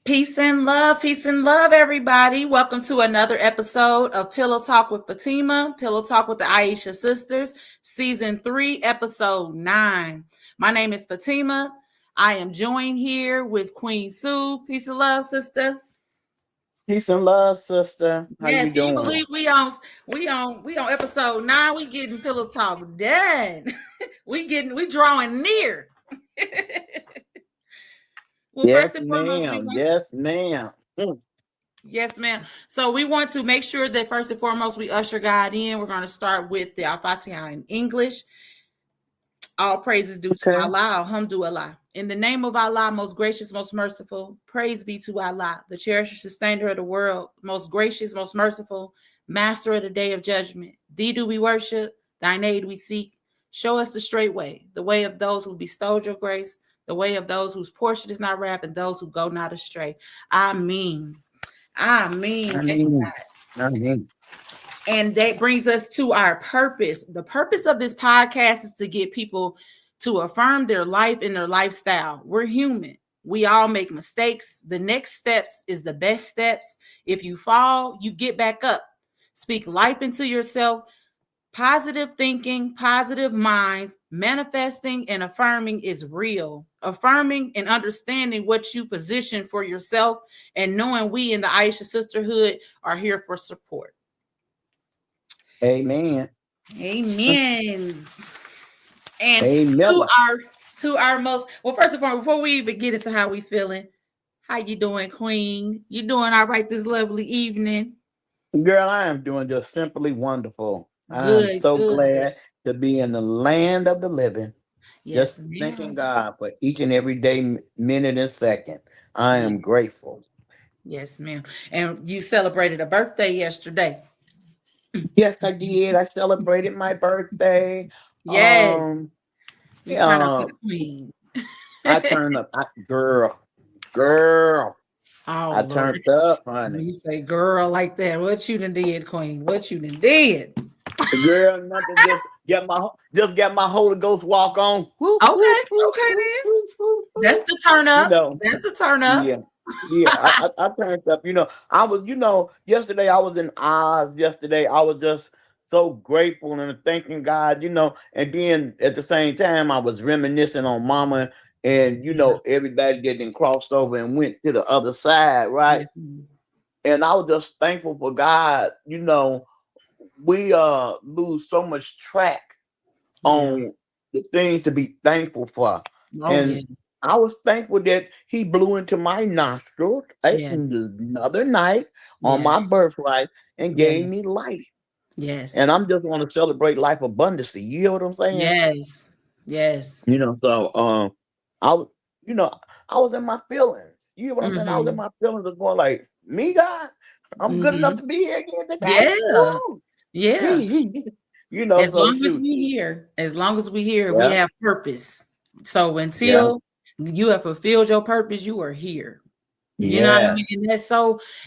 Peace and love, everybody. Welcome to another episode of Pillow Talk with Fatima, Pillow Talk with the Aisha Sisters, Season 3, Episode 9. My name is Fatima. I am joined here with Queen Sue. Peace and love, sister. Peace and love, sister. How Yes, you can you doing? believe we on episode 9? We getting Pillow Talk done. we drawing near. Well, first Yes, and foremost, we ma'am. want Yes, ma'am. Yes, ma'am. So we want to make sure that first and foremost we usher God in. We're going to start with the Al-Fatiha in English. All praises due to Okay. Allah, alhamdulillah. In the name of Allah, most gracious, most merciful, praise be to Allah, the cherisher, sustainer of the world, most gracious, most merciful, master of the day of judgment. Thee do we worship, thine aid we seek. Show us the straight way, the way of those who bestowed your grace, the way of those whose portion is not wrapped, and those who go not astray. Amen. Amen. I mean, I mean. And that brings us to our purpose. The purpose of this podcast is to get people to affirm their life and their lifestyle. We're human. We all make mistakes. The next steps is the best steps. If you fall, you get back up. Speak life into yourself. Positive thinking, positive minds, manifesting and affirming is real. Affirming and understanding what you position for yourself and knowing we in the Aisha Sisterhood are here for support. Amen. Amen. And Amen. to our most first of all, before we even get into how we feeling, how you doing, Queen? You doing all right this lovely evening? Girl, I am doing just simply wonderful. I'm Good, so good. glad to be in the land of the living. Yes, Just ma'am. thanking God for each and every day, minute, and second. I am grateful. Yes, ma'am. And you celebrated a birthday yesterday. Yes, I did. I celebrated my birthday. Yes, Um, you turn up for yeah, the queen. I turned up. Girl. Oh I Lord, turned up, when honey. you say girl like that, what you done did, Queen? What you done did? Girl, nothing. Just get my Holy Ghost walk on. Whoop, Okay, whoop, whoop, okay whoop, then. whoop, whoop, That's whoop. the turn You up. know, That's the turn up. yeah, yeah. I turned up. I was. Yesterday I was in Oz. Yesterday I was just so grateful and thanking God. And then at the same time I was reminiscing on Mama. And Yeah. everybody getting crossed over and went to the other side, right? Yes, ma'am. And I was just thankful for God. We lose so much track Yeah. on the things to be thankful for. Oh yeah. And I was thankful that he blew into my nostrils Yes. another night on Yes. my birthright and gave Yes. me life. Yes. And I'm just want to celebrate life abundancy. You hear what I'm saying? Yes. Yes. So I was, you know, I was in my feelings. You hear what I'm saying? I was in Mm-hmm. my feelings of going like, me, God, I'm good enough Mm-hmm. to be here again today. Yeah. Woo! Yeah. Gee. As So long as shoot. we here, we Yeah. have purpose. So Yeah. until you have fulfilled your purpose, you are here. You know what I mean? Yes.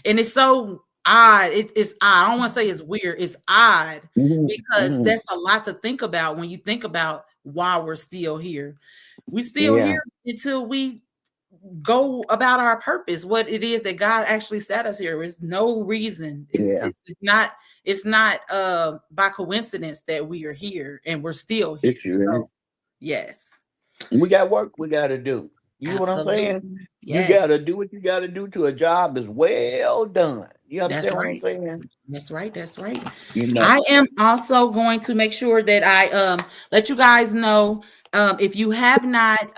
And it's so odd. It's odd. I don't want to say it's weird. It's odd Mhm, because mhm. that's a lot to think about when you think about why we're still here. We still Yeah. here until we go about our purpose, what it is that God actually set us here. There's no reason. Yeah. It's not by coincidence that we are here and we're still It's here. true. So yes, We got work we got to do. You know what I'm saying? absolutely. You Yes, got to do what you got to do to a job is well done. You that's understand what I'm right. saying? That's right. That's right. You know. I am also going to make sure that I let you guys know if you have not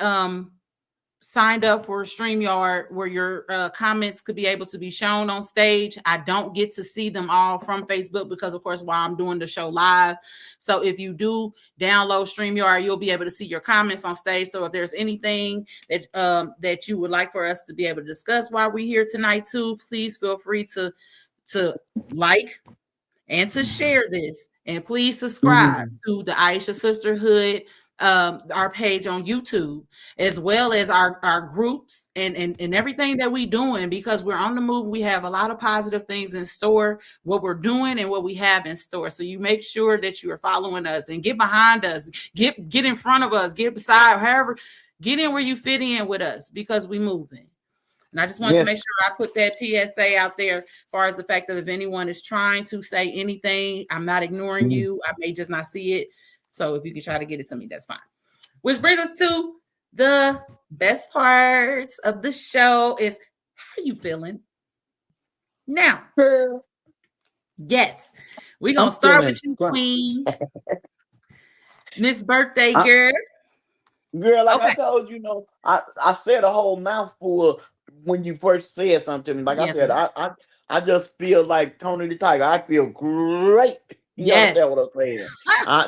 signed up for StreamYard where your comments could be able to be shown on stage. I don't get to see them all from Facebook because, of course, while I'm doing the show live. So if you do download StreamYard, you'll be able to see your comments on stage. So if there's anything that you would like for us to be able to discuss while we're here tonight too, please feel free to like and to share this. And please subscribe Mhm. to the Aisha Sisterhood, our page on YouTube, as well as our groups and everything that we're doing, because we're on the move. We have a lot of positive things in store, what we're doing and what we have in store. So you make sure that you are following us and get behind us, get in front of us, get beside, however, get in where you fit in with us because we moving. And I just wanted to Yes. make sure I put that PSA out there as far as the fact that if anyone is trying to say anything, I'm not ignoring Mhm. you. I may just not see it. So if you can try to get it to me, that's fine. Which brings us to the best parts of the show is how you feeling now? Girl, Yes. We're I'm gonna start with feeling you, great. Queen. Miss Birthday I, Girl. girl, like I Okay. told you, I said a whole mouthful when you first said something to me. Like I Yes, said, ma'am. I just feel like Tony the Tiger. I feel great. You Yes. understand what I'm saying?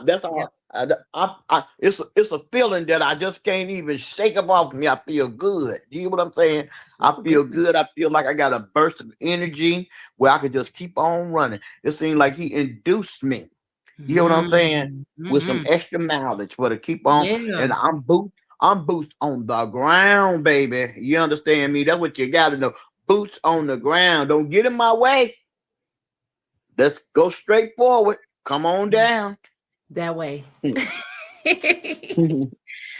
That's Yeah. all. It's a feeling that I just can't even shake up off me. I feel good. You hear what I'm saying? I That's a good feel thing. good. I feel like I got a burst of energy where I could just keep on running. It seemed like he induced me. You hear what I'm saying? With some Mm-hmm. extra mileage for to keep on. Yeah. And I'm boots on the ground, baby. You understand me? That's what you gotta know. Boots on the ground. Don't get in my way. Let's go straight forward. Come on down. That way.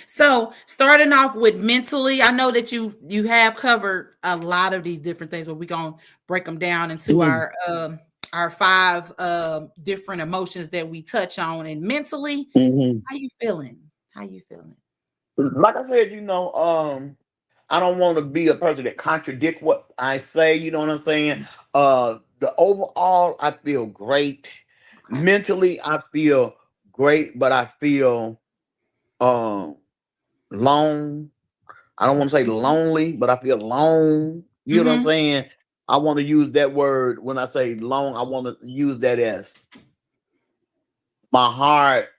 So starting off with mentally, I know that you have covered a lot of these different things, but we're gonna break them down into Mhm. our five different emotions that we touch on. And mentally, Mhm. how you feeling? How you feeling? Like I said, I don't want to be a person that contradict what I say. You know what I'm saying? The overall, I feel great. Okay. Mentally, I feel great, but I feel um long. I don't want to say lonely, but I feel long. You know what I'm Mm-hmm. saying? I want to use that word when I say long. I want to use that as my heart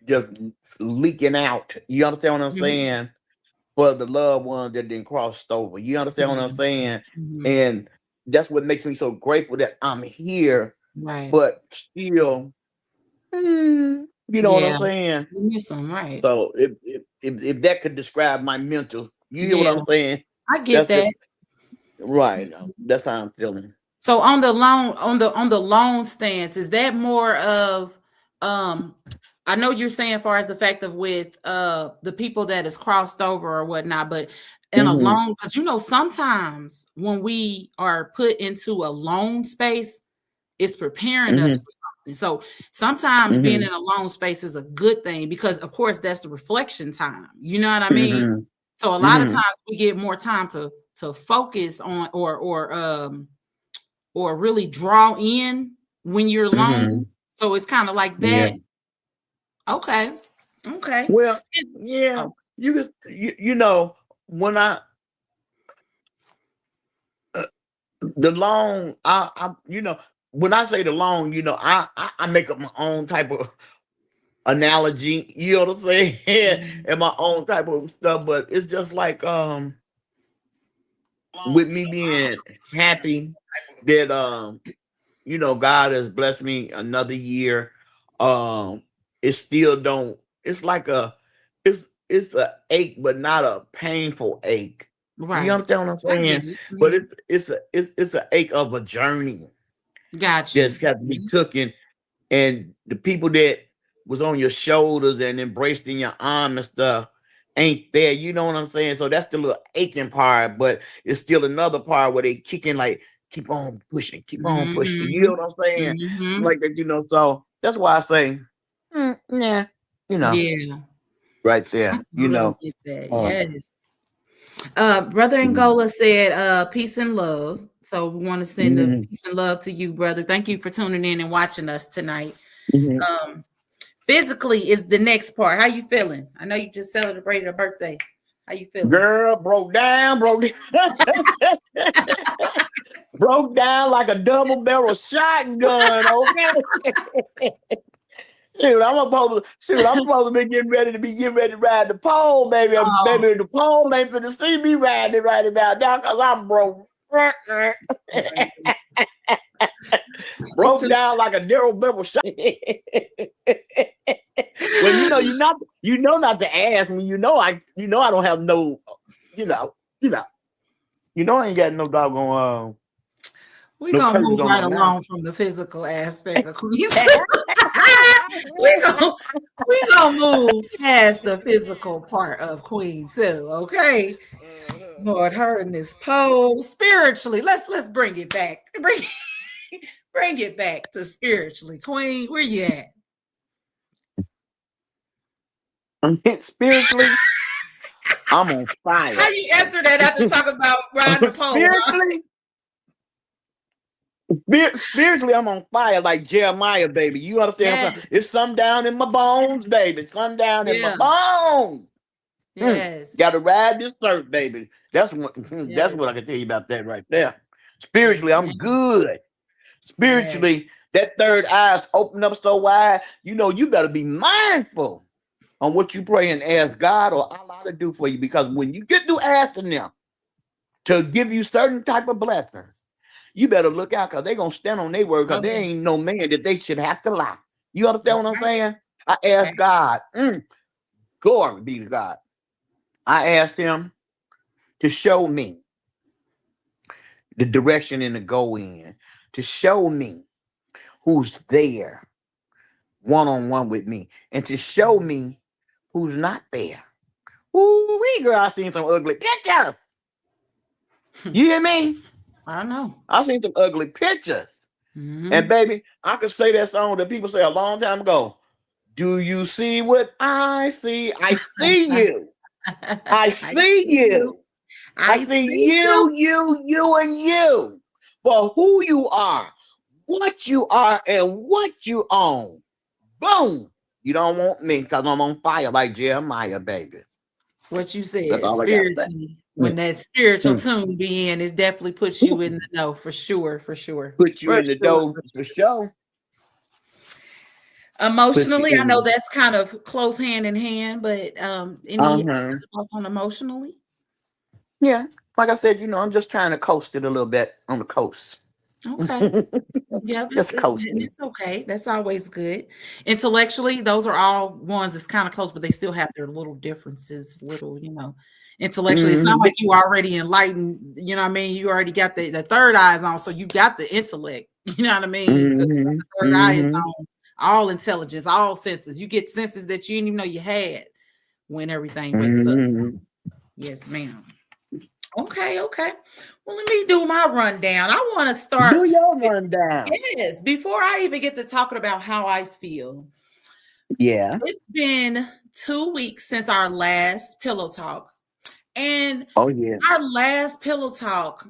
just leaking out. You understand what I'm Mm-hmm. saying? For the loved ones that didn't cross over. You understand what I'm Yeah. saying? Mm-hmm. And that's what makes me so grateful that I'm here, Right. but still, you know what I'm Yeah. saying? You miss them, right? So if that could describe my mental, you hear what Yeah, I'm saying? I get That's the that. right. That's how I'm feeling. So on the loan on the loan stance, is that more of um I know you're saying far as the fact of with the people that is crossed over or whatnot, but in a Hmm. loan, because sometimes when we are put into a loan space, it's preparing us Hmm. for something. So sometimes being in Hmm. a loan space is a good thing because of course that's the reflection time. You know what I mean? Hmm. So a lot of Hmm. times we get more time to focus on or really draw in when you're alone. Hmm. So it's kind of like Yeah. that. Okay. Okay. Well, yeah. Oh, When uh, the long, when I say the long, I make up my own type of analogy. You know what I'm saying? mhm. And my own type of stuff. But it's just like with me being happy that God has blessed me another year. Um, it still don't. It's like it's a ache, but not a painful ache. You Right. understand what I'm I get saying? it. But Mhm. it's an ache of a journey Got you. that's got to be Mhm. taken, and the people that was on your shoulders and embraced in your arm and stuff ain't there. You know what I'm saying? So that's the little aching part, but it's still another part where they kicking like keep on pushing, keep on pushing. You know Mhm. what I'm saying? Mhm. Like that. So that's why I say, yeah, you know, Yeah. right I there, totally get that. um, Yes. Brother mhm, Angola said, peace and love. So we want to send the mhm, peace and love to you, brother. Thank you for tuning in and watching us tonight. mhm. Um, physically is the next part. How you feeling? I know you just celebrated a birthday. How you feeling? Girl broke down, broke down like a double barrel shotgun. Okay. I'm supposed to be getting ready to ride the pole, baby. Oh, Baby, the pole ain't finna see me riding it right about now because I'm broke. baby. Broke down like a Daryl Bevel shot. Well, you know not to ask me. I don't have no, you know, you know, I ain't got no doggone We're no gonna curtains move on my right mouth. along from the physical aspect of Queens. we gonna we gonna move past the physical part of Queen too, okay? Lord, her in this pose spiritually. Let's bring it back. Bring it back to spiritually, Queen. Where you at? Spiritually, I'm on How fire. you answer that after talking about riding the pole, huh? spiritually, spiritually, I'm on fire like Jeremiah, baby. You understand what I'm Yes, saying? It's some down in my bones, baby. Some down in my yeah, bones. yes, Got to ride this cert, baby. That's what. That's yes, what I can tell you about that right there. yes, Spiritually, I'm ma'am. good. Yes. Spiritually, that third eye's open up so wide. You better be mindful on what you pray and ask God or Allah to do for you. Because when you get through asking them to give you certain type of blessings, you better look out because they're gonna stand on their word because Oh, there yeah. ain't no man that they should have to lie. You understand That's what I'm right. saying? I asked Fact. God, glory be to God. I asked him to show me the direction in to go in, to show me who's there one on one with me, and to show me who's not there. Ooh, we girl, I seen some ugly pictures. You hear me? I know. I seen some ugly pictures. And Hmm. baby, I could say that song that people say a long time ago. Do you see what I see? I see you. I I see see you. you. I I see see you. you, and you for who you are, what you are, and what you own. Boom. You don't want me because I'm on fire like Jeremiah, baby. What you That's said all I got to say. spiritually, when Mm, that spiritual mm. tune be in, it definitely puts you in Ooh, the know for sure, for sure, put you for in the sure, dough for for sure. sure. Put you Emotionally, I know in. that's kind of close hand in hand, but any Uh-huh. thoughts on emotionally? Yeah. Like I said, I'm just trying to coast it a little bit on the coast. Okay. Yeah, Just and coasting. it's okay. That's always good. Intellectually, those are all ones that's kind of close, but they still have their little differences, intellectually. It sounds Mm-hmm. like you already enlightened, you know what I mean? You already got the third eyes on, so you got the intellect, you know what I mean? Because Mm-hmm. the third eye is Mm-hmm. on all intelligence, all senses. You get senses that you didn't even know you had when everything wakes up. Mm-hmm. Yes, ma'am. Okay, okay. Well, let me do my rundown. I want to Do start. your rundown. Yes, before I even get to talking about how I feel, Yeah. it's been 2 weeks since our last pillow talk. And Oh yeah. our last pillow talk,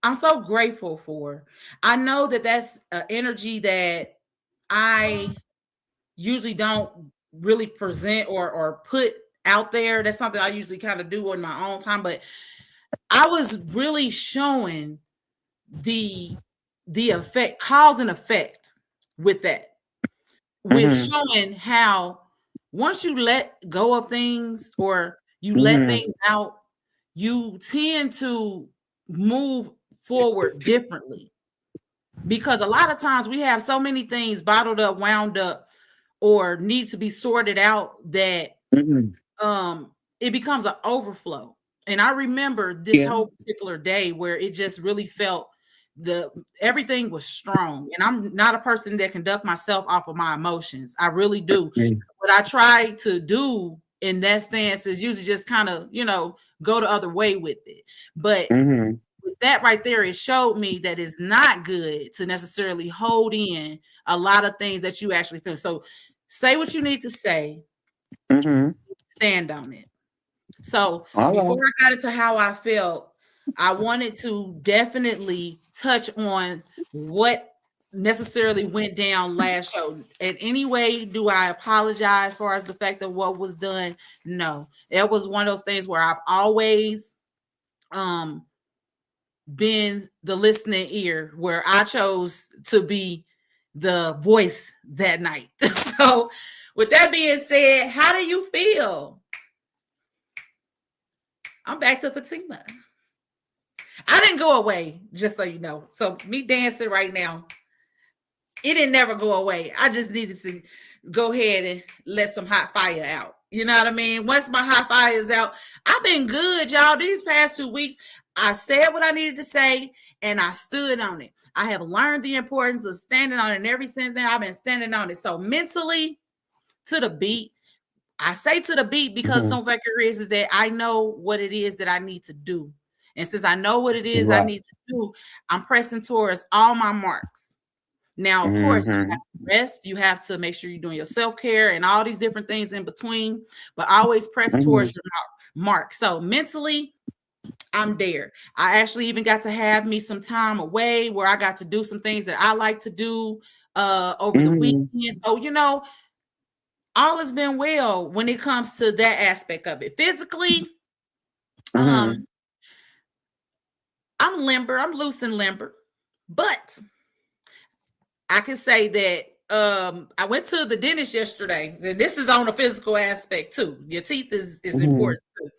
I'm so grateful for. I know that that's an energy that I usually don't really present or put out there. That's something I usually kind of do in my own time, but I was really showing the effect, cause and effect with that, with Mm-hmm. showing how once you let go of things or you let Mm-hmm. things out, you tend to move forward differently. Because a lot of times we have so many things bottled up, wound up, or need to be sorted out that Mm-hmm. um it becomes an overflow. And I remember this Yeah. whole particular day where it just really felt the everything was strong. And I'm not a person that conduct myself off of my emotions. I really do. What I try to do in that stance is usually just kind of, go the other way with it. But Mm-hmm. with that right there, it showed me that it's not good to necessarily hold in a lot of things that you actually feel. So say what you need to say, Mm-hmm. stand on it. So All before right. I got into how I felt, I wanted to definitely touch on what necessarily went down last show. In any way, do I apologize as far as the fact of what was done? No. It was one of those things where I've always um been the listening ear, where I chose to be the voice that night. So with that being said, how do you feel? I'm back to Fatima. I didn't go away, just so you know. So me dancing right now, it didn't never go away. I just needed to go ahead and let some hot fire out. You know what I mean? Once my high five is out, I've been good, y'all. These past 2 weeks, I said what I needed to say and I stood on it. I have learned the importance of standing on it. And ever since then, I've been standing on it. So mentally, to the beat, I say to the beat because Mhm. some factor is that I know what it is that I need to do. And since I know what it is I Right. need to do, I'm pressing towards all my marks. Now, of course, you have Mhm. to rest. You have to make sure you're doing your self-care and all these different things in between, but always press towards Mhm. your mark. So mentally, I'm there. I actually even got to have me some time away where I got to do some things that I like to do over the Mhm. weekend. So, all has been well when it comes to that aspect of it. Physically, um, Mhm. I'm limber, I'm loose and limber, but I can say that I went to the dentist yesterday, and this is on a physical aspect too. Your teeth is Mhm. important too.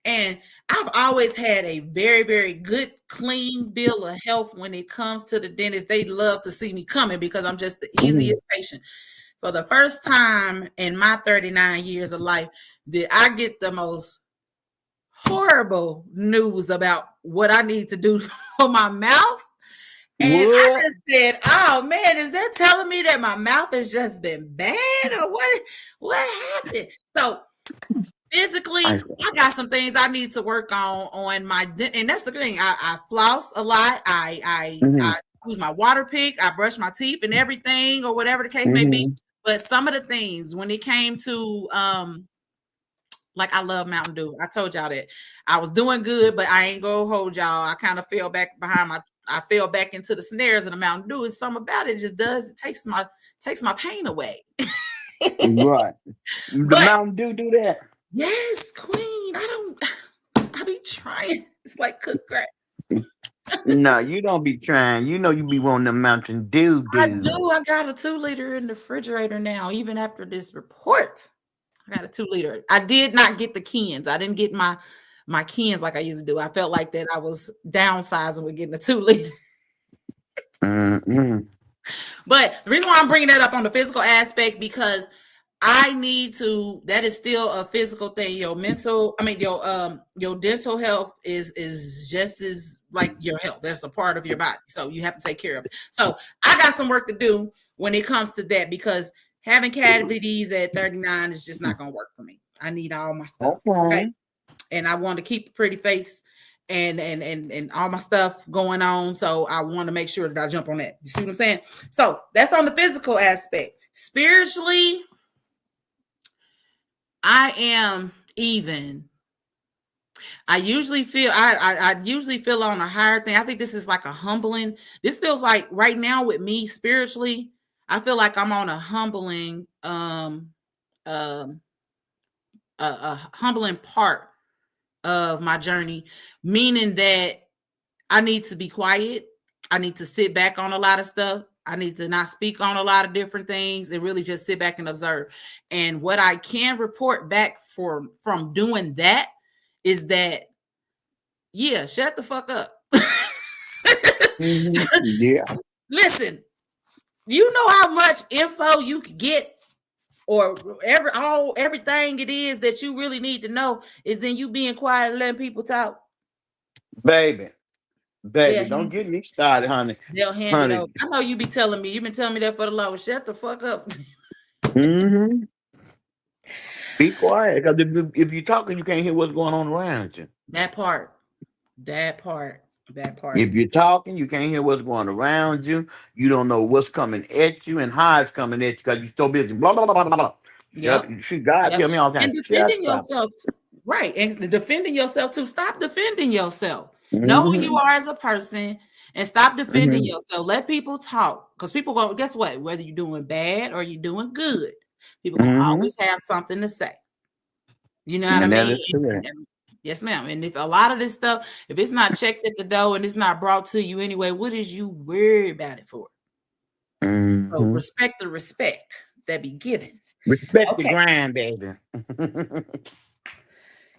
And I've always had a very, very good, clean bill of health when it comes to the dentist. They love to see me coming because I'm just the Mhm. easiest patient. For the first time in my 39 years of life, did I get the most horrible news about what I need to do for my mouth. And I What? just said, "Oh man, is that telling me that my mouth has just been bad, or what happened?" So physically, I. I got some things I need to work on my, and that's the thing. I floss a lot. I Mhm. use my water pick. I brush my teeth and everything, or whatever the case may be. Mhm. But some of the things when it came to like I love Mountain Dew. I told y'all that I was doing good, but I ain't gonna hold y'all. I kind of fell back behind my. I fell back into the snares of the Mountain Dew. It's something about it. It just does. It takes my pain away. Right. The But Mountain Dew do that. yes, Queen. I don't. I be trying. It's like cook crack. No, you don't be trying. You know you be wanting the Mountain Dew, I dude. do. I got a 2 liter in the refrigerator now. Even after this report, I got a 2 liter. I did not get the cans. I didn't get my cans like I used to do. I felt like that I was downsizing with getting a 2 liter. Mhm. But the reason why I'm bringing that up on the physical aspect because I need to. That is still a physical thing. Your mental, I mean, your dental health is just as like your health. That's a part of your body, so you have to take care of it. So I got some work to do when it comes to that because having cavities at 39 is just not going to work for me. I need all my stuff. Okay, Okay. and I want to keep a pretty face and all my stuff going on. So I want to make sure that I jump on that. You see what I'm saying? So that's on the physical aspect. Spiritually, I am even. I usually feel on a higher thing. I think this is like a humbling. This feels like right now with me spiritually, I feel like I'm on a humbling um a humbling part of my journey, meaning that I need to be quiet. I need to sit back on a lot of stuff. I need to not speak on a lot of different things and really just sit back and observe. And what I can report back from doing that is that, yeah, shut the fuck up. Mhm. Yeah. Listen, you know how much info you can get or everything it is that you really need to know is in you being quiet and letting people talk. Baby. Baby, They'll don't hand, get me started, honey. they'll hand it Honey. over. I know you be telling me. You've been telling me that for the longest. Shut the fuck up. Mhm. Be quiet. Because if you're talking, you can't hear what's going on around you. That part. That part. That part. If you're talking, you can't hear what's going around you. You don't know what's coming at you and how it's coming at you because you're so busy. Blah, blah, blah, blah, blah, blah. Shut. Yep. See, God Yep. tell me all the And time, just defending stop it. yourself. Right. And defending yourself too. Stop defending yourself. Know who you Mm-hmm. are as a person and stop defending Mm-hmm. yourself. Let people talk. Because people go, guess what? Whether you're doing bad or you're doing good, people gonna Mm-hmm. always have something to say. You know what I And that mean? is correct. Yes, ma'am. And if a lot of this stuff, if it's not checked at the door and it's not brought to you anyway, what is you worried about it for? So Mm-hmm. respect the respect that be given. Respect the Okay. grind, baby.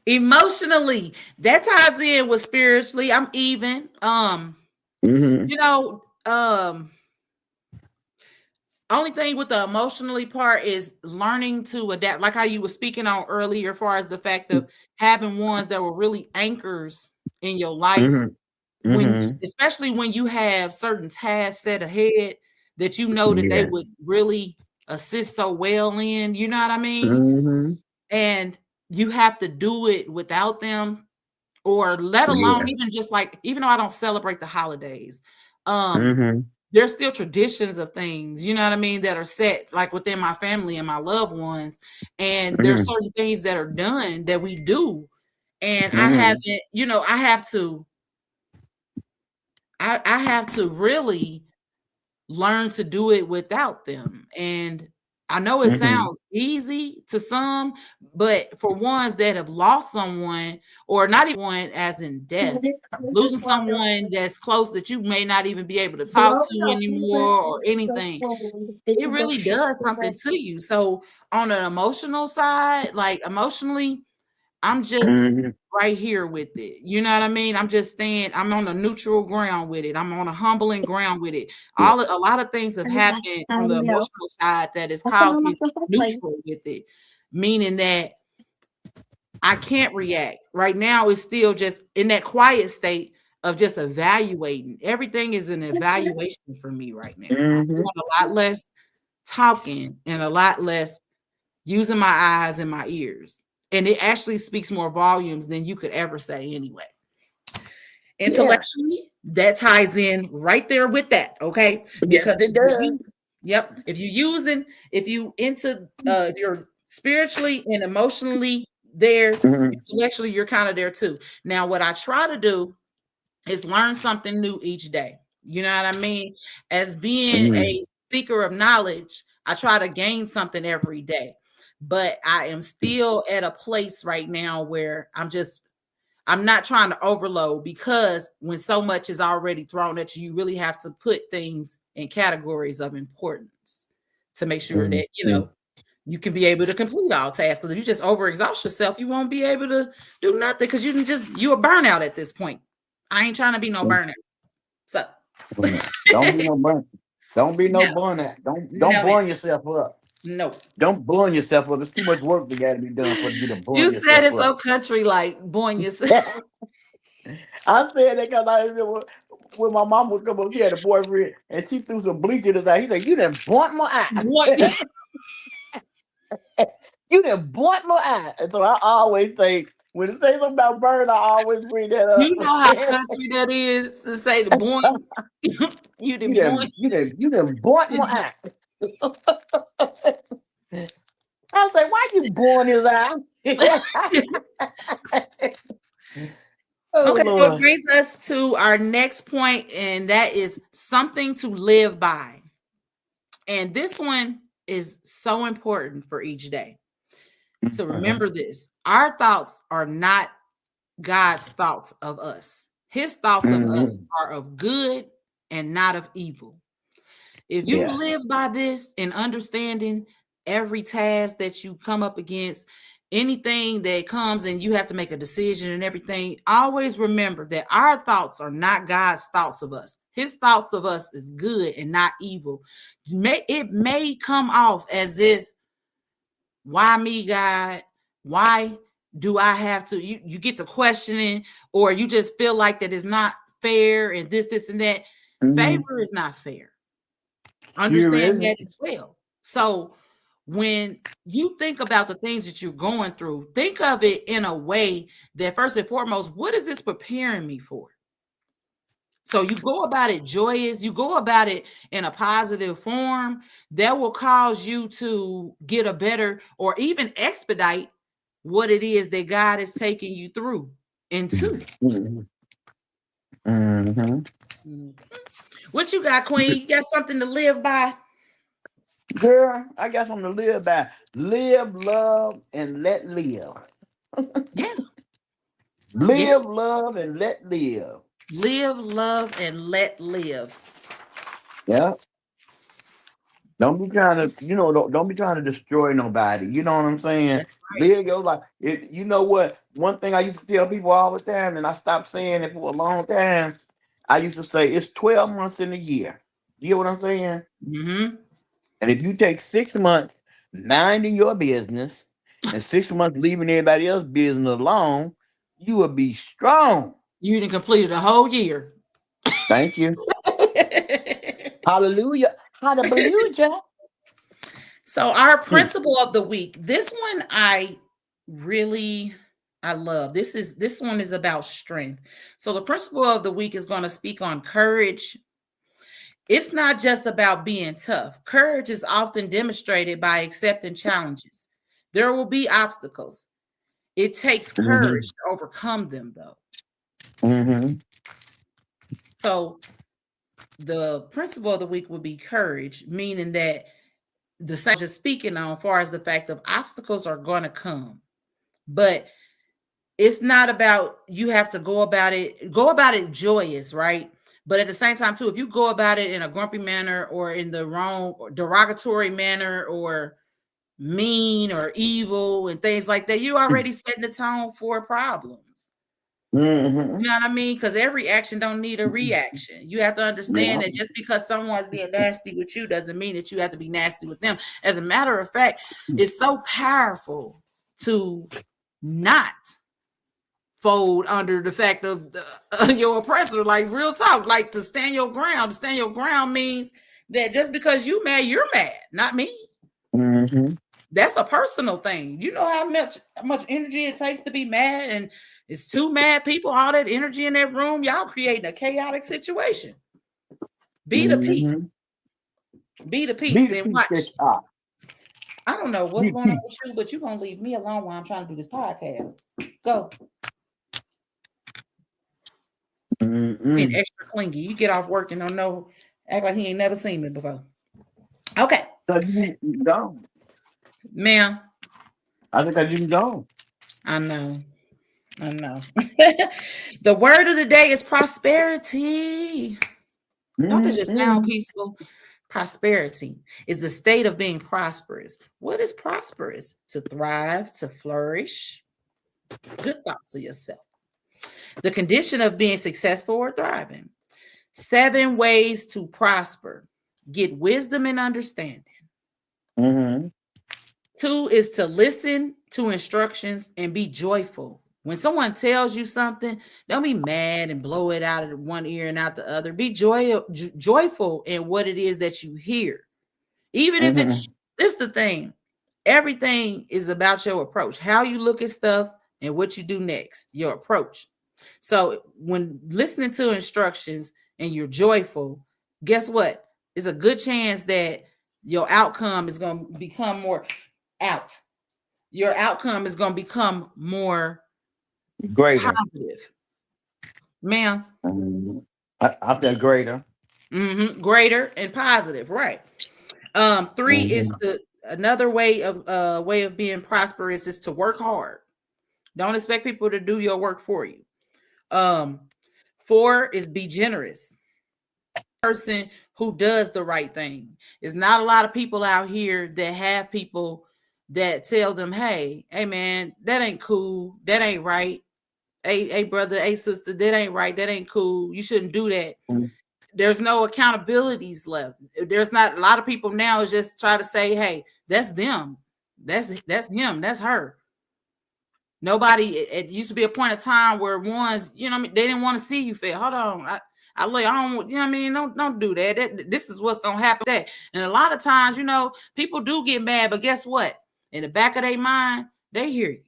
Emotionally, that ties in with spiritually. I'm even. Mm-hmm. You know, um, only thing with the emotionally part is learning to adapt, like how you were speaking on earlier, as far as the fact of having ones that were really anchors in your life. Mm-hmm. When, Mm-hmm. especially when you have certain tasks set ahead that you know that they Yeah. would really assist so well in, you know what I mean? Mm-hmm. And you have to do it without them, or let alone Yeah. even just like, even though I don't celebrate the holidays, um, Mm-hmm. there's still traditions of things, you know what I mean, that are set like within my family and my loved ones. And there's Mm-hmm. certain things that are done that we do. And I Mm-hmm. haven't, I have to really learn to do it without them. And I know it Mm-hmm. sounds easy to some, but for ones that have lost someone, or not even one as in death, losing someone that's close that you may not even be able to talk to anymore or anything, it really does something to you. So on an emotional side, like emotionally, I'm just Mm-hmm. right here with it. You know what I mean? I'm just staying, I'm on a neutral ground with it. I'm on a humbling ground with it. Yeah. A lot of things have happened on the emotional side that has caused me to be neutral with it, meaning that I can't react. Right now, it's still just in that quiet state of just evaluating. Everything is an evaluation for me right now. I'm Mm-hmm. doing a lot less talking and a lot less using my eyes and my ears. And it actually speaks more volumes than you could ever say anyway. Yeah. Intellectually, that ties in right there with that, okay? Yes, Because it does. yep, if you into if you're spiritually and emotionally there, Mm-hmm. intellectually you're kind of there too. Now, what I try to do is learn something new each day. You know what I mean? As being Mm-hmm. a seeker of knowledge, I try to gain something every day. But I am still at a place right now where I'm not trying to overload, because when so much is already thrown at you, you really have to put things in categories of importance to make sure that, Mm-hmm. you can be able to complete all tasks. Because if you just overexhaust yourself, you won't be able to do nothing, because you're a burnout at this point. I ain't trying to be no burnout. So Don't be no burn. Don't be no no, burnout. Don't no, ma'am. burn yourself up. No. Don't burn yourself up. It's too much work that got to be done for you to burn You said yourself it up. so country like, boy, you said I said that because I remember when my mom would come up, she had a boyfriend and she threw some bleach in his eye. He said, "You done burnt my what eye. You done burnt my eye." And so I always say, when it say something about burn, I always bring that you up. know how country that is to say the boy. You the boy. You done burnt my eye. I was like, "Why you burn his eye?" Oh Okay, so it Lord. brings us to our next point, and that is something to live by. And this one is so important for each day. So Mhm. remember this: our thoughts are not God's thoughts of us. His thoughts of us Mhm. are of good and not of evil. If you Yeah. live by this and understanding every task that you come up against, anything that comes and you have to make a decision and everything, always remember that our thoughts are not God's thoughts of us. His thoughts of us is good and not evil. It may come off as if, why me, God? Why do I have to? You get to questioning, or you just feel like that is not fair, and this, and that. Mhm. Favor is not fair. Sure Understand isn't. that as well. So when you think about the things that you're going through, think of it in a way that, first and foremost, what is this preparing me for? So you go about it joyous, you go about it in a positive form that will cause you to get a better, or even expedite what it is that God is taking you through into. Mhm. Mhm. Mhm. What you got, Queen? You got something to live by? Girl, I got something to live by. Live, love, and let live. Yeah, yeah. Live, love, and let live. Live, love, and let live. Yeah. Don't be trying to, don't be trying to destroy nobody. You know what I'm saying? That's right. Live your life. You know what? One thing I used to tell people all the time, and I stopped saying it for a long time. I used to say it's 12 months in a year. You know what I'm saying? Mm-hmm. And if you take 6 months minding your business and 6 months leaving everybody else's business alone, you will be strong. You done completed a whole year. Thank you. Hallelujah. Hallelujah. So our Hmm. principle of the week, this one really I love. This one is about strength. So the principle of the week is going to speak on courage. It's not just about being tough. Courage is often demonstrated by accepting challenges. There will be obstacles. It takes Hmm. courage to overcome them, though. Hmm. So the principle of the week would be courage, meaning that the same just speaking on, far as the fact of obstacles are going to come, but it's not about you have to go about it joyous, right? But at the same time, too, if you go about it in a grumpy manner or in the wrong or derogatory manner or mean or evil and things like that, you already setting the tone for problems. Hmm. You know what I mean? Because every action don't need a reaction. You have to understand Yeah. that just because someone's being nasty with you doesn't mean that you have to be nasty with them. As a matter of fact, it's so powerful to not fold under the fact of your oppressor. Like real talk, like to stand your ground. To stand your ground means that just because you're mad, not me. Hmm. That's a personal thing. You know how much energy it takes to be mad, and it's two mad people, all that energy in that room. Y'all creating a chaotic situation. Be the peace. Hmm. Be the Be peace the and peace that watch. you are. I don't know what's Be the going on peace. with you, but you're gonna leave me alone while I'm trying to do this podcast. Go. Being Mm-mm. extra clingy. You get off work and don't know, act like he ain't never seen me before. Okay, So you gone. ma'am. I think I just gone. I know. I know. The word of the day is prosperity. Don't that just sound Mm-mm. peaceful? Prosperity is the state of being prosperous. What is prosperous? To thrive, to flourish. Good thoughts of yourself. The condition of being successful or thriving. 7 ways to prosper. Get wisdom and understanding. Mm-hmm. 2 is to listen to instructions and be joyful. When someone tells you something, don't be mad and blow it out of one ear and out the other. Be joyful in what it is that you hear. Even if Mm-hmm. this is the thing, everything is about your approach, how you look at stuff and what you do next, your approach. So when listening to instructions and you're joyful, guess what? It's a good chance that your outcome is going to become more out. Your outcome is going to become more Greater. positive, ma'am. Mm-hmm. I feel greater. Greater and positive, right? 3 is Mm-hmm. to another way of being prosperous is to work hard. Don't expect people to do your work for you. Um, 4 is be generous. Person who does the right thing. There's not a lot of people out here that have people that tell them, hey man, that ain't cool, that ain't right. Hey brother, hey sister, that ain't right, that ain't cool. You shouldn't do that. There's no accountabilities left. There's not a lot of people now is just try to say, hey, that's them. That's him, that's her. Nobody, it used to be a point of time where ones, I mean, they didn't want to see you fail. Hold on. I don't, you know what I mean? Don't do that. This is what's gonna happen. That and a lot of times, people do get mad, but guess what? In the back of their mind, they hear you.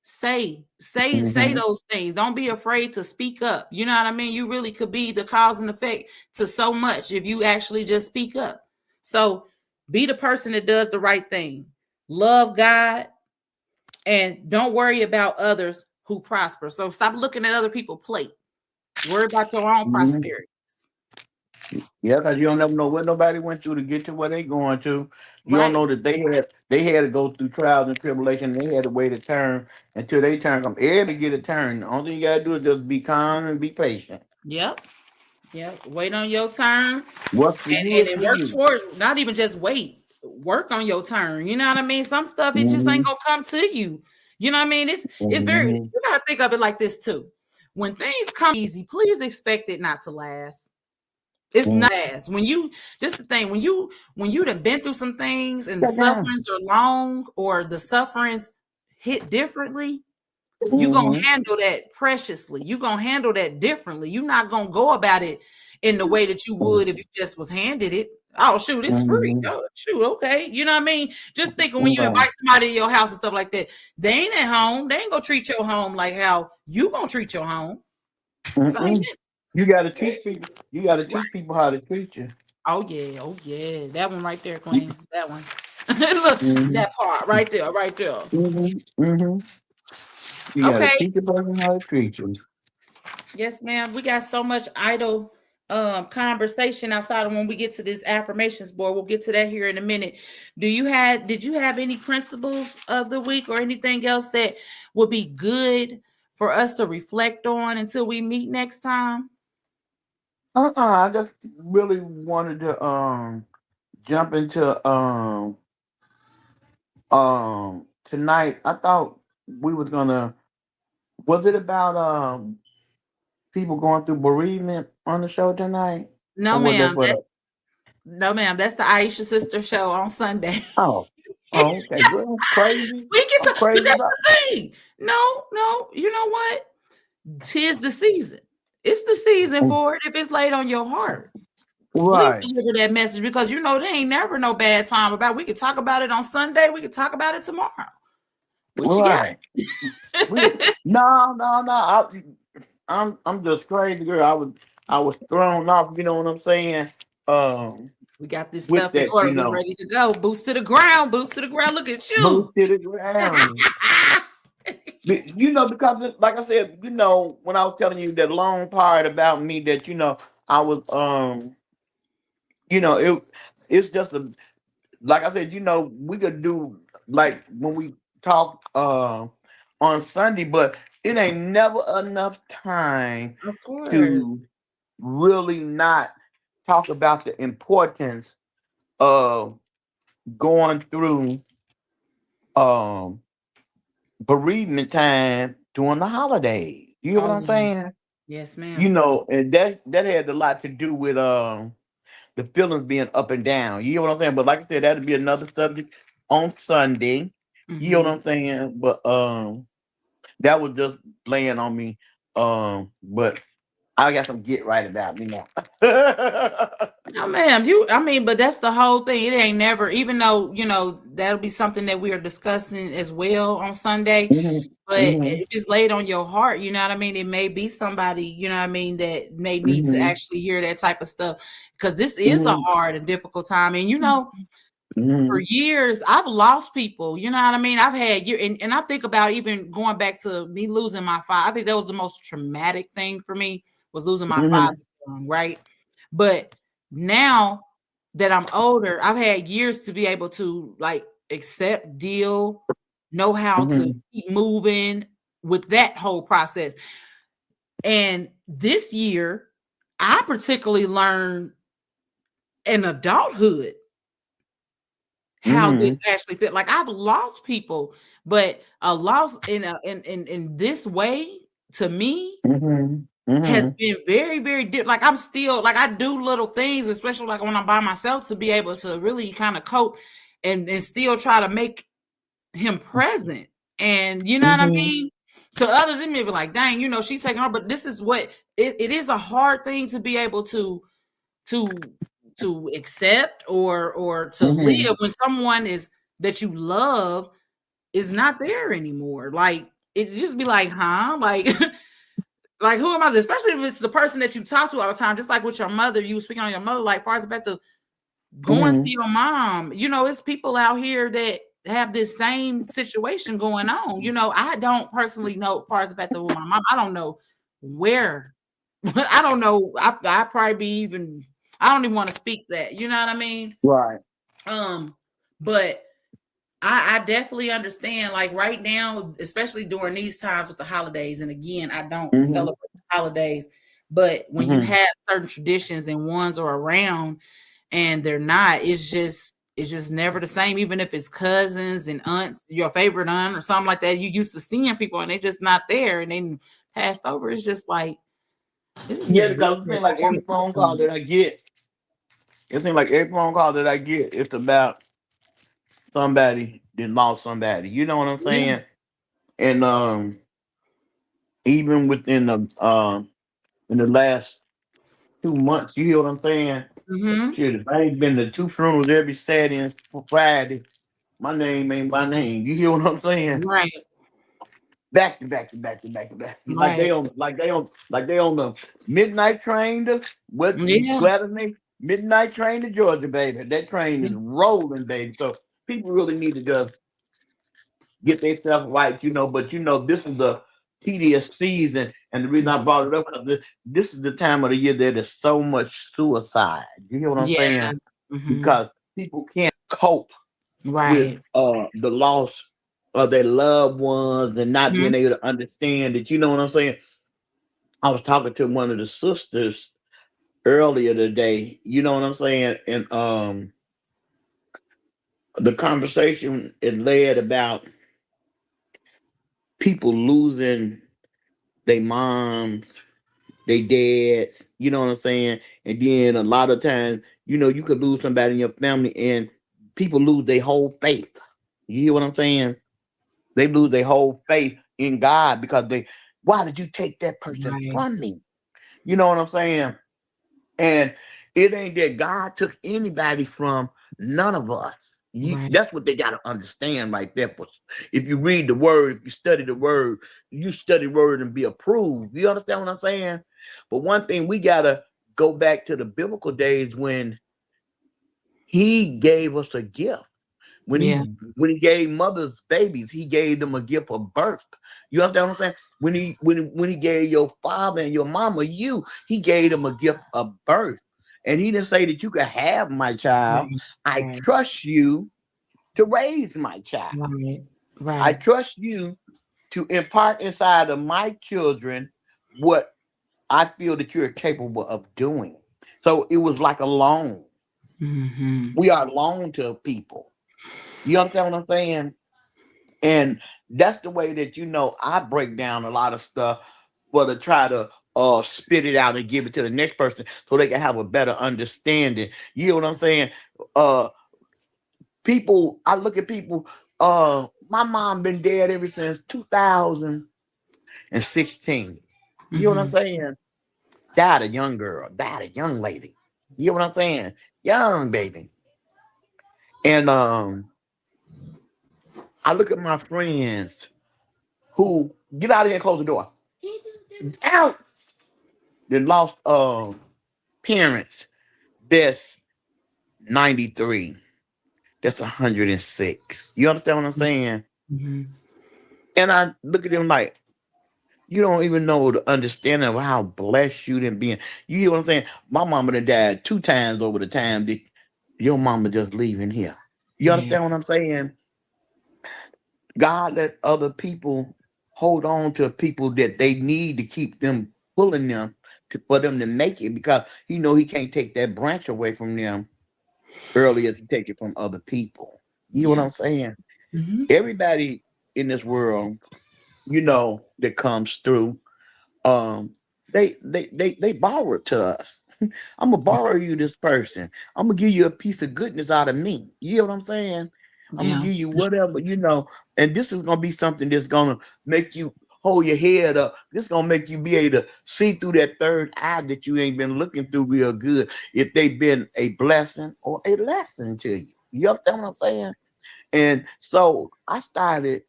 Say Mm-hmm. those things. Don't be afraid to speak up. You know what I mean? You really could be the cause and effect to so much if you actually just speak up. So be the person that does the right thing. Love God and don't worry about others who prosper. So stop looking at other people's plate. Worry about your own Mm-hmm. prosperity. Yeah, because you don't never know what nobody went through to get to where they going to. You don't Right. know that they had to go through trials and tribulation. They had to wait a turn until they turn come. Everybody get a turn. The only thing you gotta do is just be calm and be patient. Yep. Yep. Wait on your turn. What's for you And is then for work you. towards not even just wait. Work on your turn. You know what I mean? Some stuff it just Mm-hmm. ain't gonna come to you. You know what I mean? It's very Mm-hmm. you gotta think of it like this too. When things come easy, please expect it not to last. It's not as when you. This is the thing when you have been through some things and the Shut down. sufferings are long or the sufferings hit differently. You gonna Mm-hmm. handle that preciously. You gonna handle that differently. You're not gonna go about it in the way that you would if you just was handed it. Oh shoot, it's free. Mm-hmm. Oh shoot, okay. You know what I mean? Just thinking when you Right. invite somebody to your house and stuff like that, they ain't at home. They ain't gonna treat your home like how you gonna treat your home. Same Mm-mm. shit. You got to teach people. You got to teach people how to treat you. Oh yeah. That one right there, You, Queen. That one. Look, mm-hmm. that part right there, right there. Mm-hmm. Mm-hmm. You got to Okay. teach a person how to treat you. Yes, ma'am. We got so much idle conversation outside of when we get to this affirmations board. We'll get to that here in a minute. Did you have any principles of the week or anything else that would be good for us to reflect on until we meet next time? I just really wanted to jump into tonight. I thought we was gonna. Was it about people going through bereavement on the show tonight, No, or was that ma'am. for That's the? no, ma'am. That's the Aisha Sister show on Sunday. Oh, oh, okay, good. I'm crazy. We get I'm to, but crazy that's about. the thing. No, no. You know what? 'Tis the season. It's the season for it if it's laid on your heart. Please Right. deliver that message because you know there ain't never no bad time about it. We could talk about it on Sunday. We could talk about it tomorrow. What you got? Right. No. I'm just crazy, girl. I was thrown off. You know what I'm saying? Um, We got this with stuff in that, order. We ready to go. Boots to the ground. Boots to the ground. Look at move you. to the ground. Because like I said, when I was telling you that long part about me that I was it it's just a like I said, we could do like when we talk on Sunday, but it ain't never enough time Of course. to really not talk about the importance of going through um bereavement time during the holidays. You know what Oh I'm yeah. saying? Yes, ma'am. And that had a lot to do with the feelings being up and down. You know what I'm saying? But like I said, that'd be another subject on Sunday. You know what Mm-hmm. I'm saying? But that was just laying on me. But I got some get right about me now. No, ma'am. But that's the whole thing. It ain't never, even though, that'll be something that we are discussing as well on Sunday. Mhm, But mhm, if it's laid on your heart, you know what I mean? It may be somebody, you know what I mean, that may need to mhm, actually hear that type of stuff. Because this is a mhm, hard and difficult time. And, for mhm, years, I've lost people. You know what I mean? I've had and I think about even going back to me losing my father. I think that was the most traumatic thing for me was losing my father, mhm, right? But now that I'm older, I've had years to be able to like accept, deal, know how to mhm, keep moving with that whole process. And this year, I particularly learned in adulthood how this mhm, actually fit. Like I've lost people, but a loss in this way to me mhm, has mhm, been very, very different. Like I'm still like I do little things, especially like when I'm by myself, to be able to really kind of cope and still try to make him present. And you know what I mhm, mean? To others, it may be like, dang, she's taking her, but this is what it is a hard thing to be able to accept or to mhm. live when someone is that you love is not there anymore. Like it just be like, huh? Like like who am I? Especially if it's the person that you talk to all the time, just like with your mother, you speaking on your mother, like far as about the going to Mhm. your mom. It's people out here that have this same situation going on. I don't personally know far as about the with my mom. I don't know where. I don't know. I probably be even I don't even want to speak that. You know what I mean? Right. Um, but I definitely understand, like right now, especially during these times with the holidays. And again, I don't Mhm, celebrate holidays, but when you mhm, have certain traditions and ones are around and they're not, it's just never the same. Even if it's cousins and aunts, your favorite aunt or something like that, you used to seeing people and they're just not there and they passed over. It's just like this is Yeah, just because really it seems like every phone call devastating. that I get, It seems like every phone call that I get, it's about somebody that lost somebody. You know what I'm Yeah. saying? And even within the in the last 2 months, you hear what I'm saying? Mm-hmm. Shit, if I ain't been to two funerals every Saturday and Friday, my name ain't my name. You hear what I'm saying? Right. Back to back to back to back to back. Right. Like they on the midnight train to what Yeah. Gladys name? Midnight train to Georgia, baby. That train is Yeah. rolling, baby. So people really need to just get themselves right, but this is the tedious season. And the reason I brought it up because this is the time of the year that there's so much suicide. You hear what I'm Yeah. saying? Mm-hmm. Because people can't cope with Right. the loss of their loved ones and not Mm-hmm. being able to understand it. You know what I'm saying? I was talking to one of the sisters earlier today. You know what I'm saying? And the conversation it led about people losing their moms, their dads. You know what I'm saying? And then a lot of times, you could lose somebody in your family, and people lose their whole faith. You hear what I'm saying? They lose their whole faith in God because why did you take that person Right. from me? You know what I'm saying? And it ain't that God took anybody from none of us. Right. That's what they got to understand right there. If you read the word, if you study the word, you study the word and be approved. You understand what I'm saying? But one thing we got to go back to the biblical days when he gave us a gift. When Yeah. he gave mothers babies, he gave them a gift of birth. You understand what I'm saying? When he gave your father and your mama he gave them a gift of birth. And he didn't say that you could have my child. Right. I Right. trust you to raise my child. Right. I Right. trust you to impart inside of my children what I feel that you're capable of doing. So it was like a loan. Mm-hmm. We are loan to people. You understand what I'm saying? And that's the way that I break down a lot of stuff for to try to spit it out and give it to the next person so they can have a better understanding. You know what I'm saying? Uh People, I look at people, my mom been dead ever since 2016. You know what I'm Mm-hmm. saying? Died a young girl, died a young lady. You know what I'm saying? Young baby. And I look at my friends who get out of here and close the door. Out. They lost parents. That's 93. That's 106. You understand what I'm saying? Mm-hmm. And I look at them like, you don't even know the understanding of how blessed you done been. You hear what I'm saying? My mama done died 2 times over the time that your mama just leaving here. You Yeah. understand what I'm saying? God let other people hold on to people that they need to keep them pulling them for them to make it because he can't take that branch away from them early as he take it from other people. You know what Yeah. I'm saying? Mm-hmm. Everybody in this world, that comes through, um, they borrow it to us. I'm gonna borrow you this person. I'm gonna give you a piece of goodness out of me. You know what I'm saying? I'm gonna Yeah. give you whatever, and this is gonna be something that's gonna make you hold your head up. This is gonna make you be able to see through that third eye that you ain't been looking through real good. If they've been a blessing or a lesson to you. You understand what I'm saying? And so I started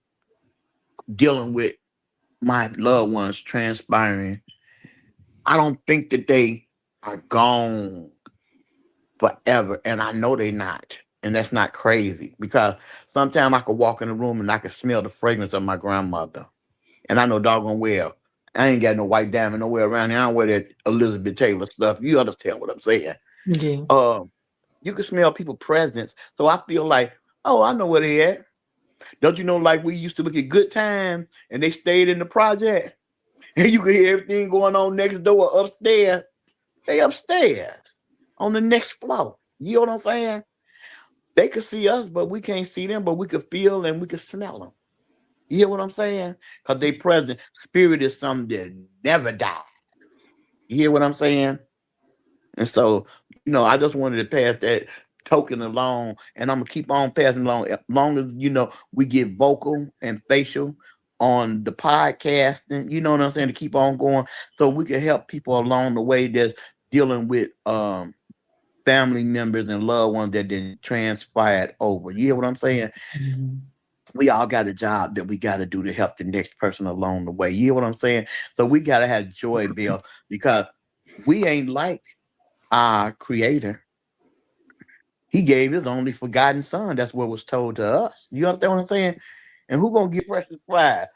dealing with my loved ones transpiring. I don't think that they are gone forever. And I know they're not. And that's not crazy because sometimes I could walk in the room and I could smell the fragrance of my grandmother. And I know doggone well, I ain't got no white diamond nowhere around here. I don't wear that Elizabeth Taylor stuff. You understand what I'm saying? Yeah. Um, you can smell people' presence. So I feel like, oh, I know where they at. Don't you know, like we used to look at Good Time and they stayed in the project and you could hear everything going on next door upstairs. They upstairs on the next floor. You know what I'm saying? They could see us, but we can't see them, but we could feel and we could smell them. You hear what I'm saying? Because they present. Spirit is something that never dies. You hear what I'm saying? And so I just wanted to pass that token along, and I'm gonna keep on passing along as long as we get vocal and facial on the podcasting. You know what I'm saying? To keep on going, so we can help people along the way that's dealing with family members and loved ones that then transpired over. You hear what I'm saying? Mhm. We all got a job that we got to do to help the next person along the way. You hear what I'm saying? So we got to have joy, Bill, because we ain't like our creator. He gave his only forgotten son. That's what was told to us. You understand what I'm saying? And who gonna get precious prize?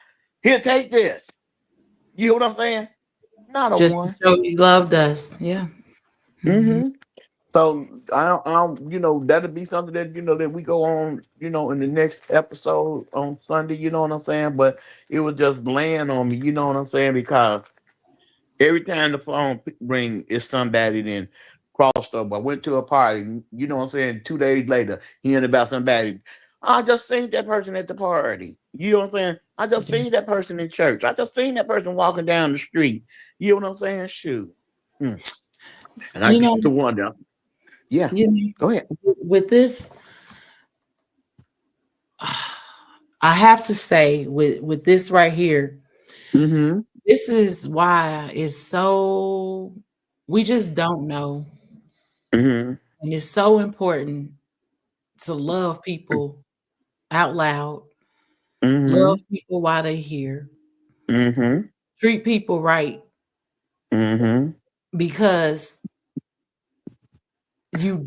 Here, take this. You hear what I'm saying? Not a Just to one. show you loved us. Yeah. Mhm. Mm-hmm. So I don't, that'll be something that that we go on, in the next episode on Sunday. You know what I'm saying? But it was just laying on me. You know what I'm saying? Because every time the phone ring, is somebody then crossed up. I went to a party. You know what I'm saying? 2 days later, hearing about somebody. I just seen that person at the party. You know what I'm saying? I just Yeah. seen that person in church. I just seen that person walking down the street. You know what I'm saying? Shoot. Mm. And I You know, get to wonder. Yeah. you know, Go ahead. with this, I have to say, with this right here, Mm-hmm. this is why it's so we just don't know. Mm-hmm. And it's so important to love people out loud, love Mm-hmm. people while they're here, Mm-hmm. treat people right, Mm-hmm. because you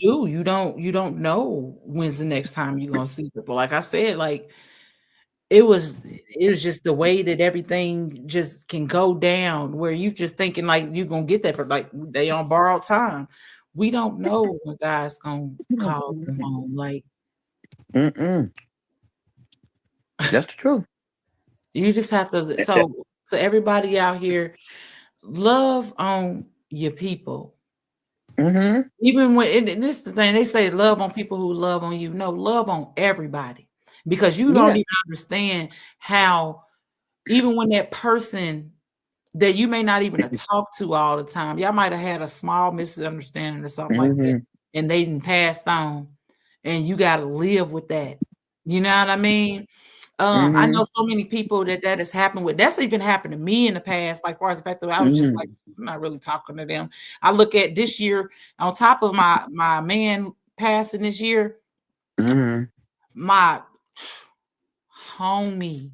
don't know when's the next time you're gonna see people. Like I said, like it was just the way that everything just can go down where you just thinking like you're gonna get that, but like they on borrowed time. We don't know when God's gonna call them home. Like Mm-mm. That's the truth. you just have to, so everybody out here, love on your people. Mm-hmm. Even when and this is the thing, they say love on people who love on you. No, love on everybody. Because you don't Yeah. even understand how, even when that person that you may not even have talked to all the time, y'all might have had a small misunderstanding or something like that, Mm-hmm. and they didn't passed on, and you got to live with that. You know what I mean? I Mm-hmm. know so many people that has happened with. That's even happened to me in the past. Like, far as the fact that I was just like, Mm-hmm. I'm not really talking to them. I look at this year on top of my man passing this year, Mm-hmm. my homie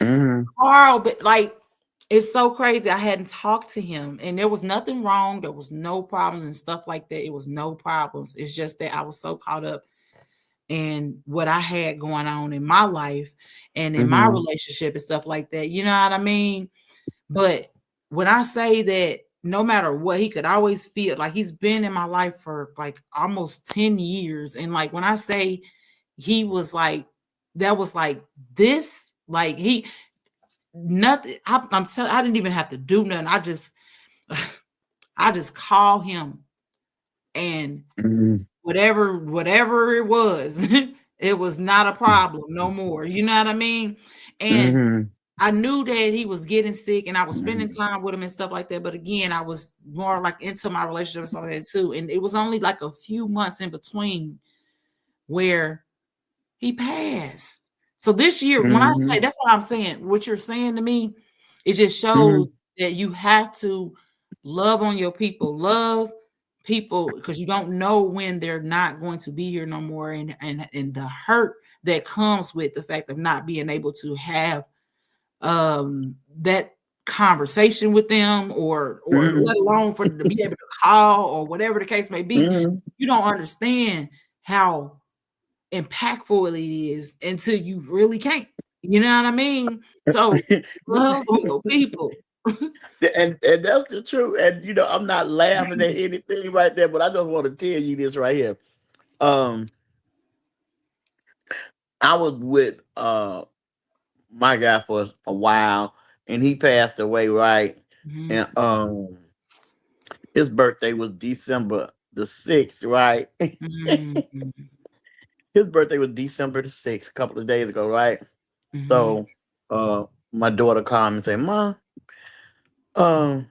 Mm-hmm. Carl, but like it's so crazy. I hadn't talked to him, and there was nothing wrong. There was no problems and stuff like that. It was no problems. It's just that I was so caught up in what I had going on in my life and in my Mm-hmm. relationship and stuff like that. You know what I mean? But when I say that, no matter what, he could always feel like he's been in my life for like almost 10 years. And like when I say he was like, that was like this, like he nothing. I'm telling, I didn't even have to do nothing. I just call him, and Mm-hmm. whatever it was, it was not a problem no more. You know what I mean? And Mm-hmm. I knew that he was getting sick, and I was spending time with him and stuff like that. But again, I was more like into my relationship and stuff like that too. And it was only like a few months in between where he passed. So this year, when I say, Mm-hmm. that's what I'm saying, what you're saying to me, it just Mm-hmm. shows that you have to love on your people, love people, because you don't know when they're not going to be here no more, and the hurt that comes with the fact of not being able to have that conversation with them, or Mm-hmm. let alone for them to be able to call or whatever the case may be. Mm-hmm. You don't understand how impactful it is until you really can't. You know what I mean? So love on your people. and that's the truth. And I'm not laughing at anything right there, but I just want to tell you this right here. Um, I was with my guy for a while, and he passed away, right? Mhm, And his birthday was December the 6th, right? mhm, His birthday was December the 6th, a couple of days ago, right? mhm, So my daughter called me and said, "Mom, um,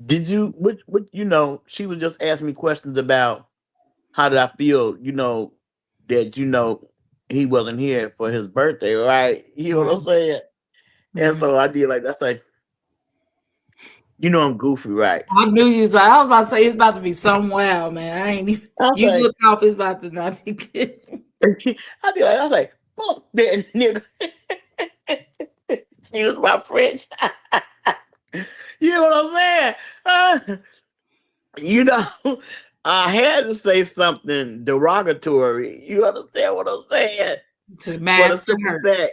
Did you? What? She was just asking me questions about how did I feel. That he wasn't here for his birthday, right? You know what I'm Right. saying? And Mhm. so I did like that's like I'm goofy, right? I knew you was I was about to say it's about to be some wild, man. I ain't even I was you like, look off, it's about to not be good. I was like, fuck that nigga. Excuse my French. You know what I'm saying? You know, I had to say something derogatory. You understand what I'm saying? To For the mask the simple hurt. fact,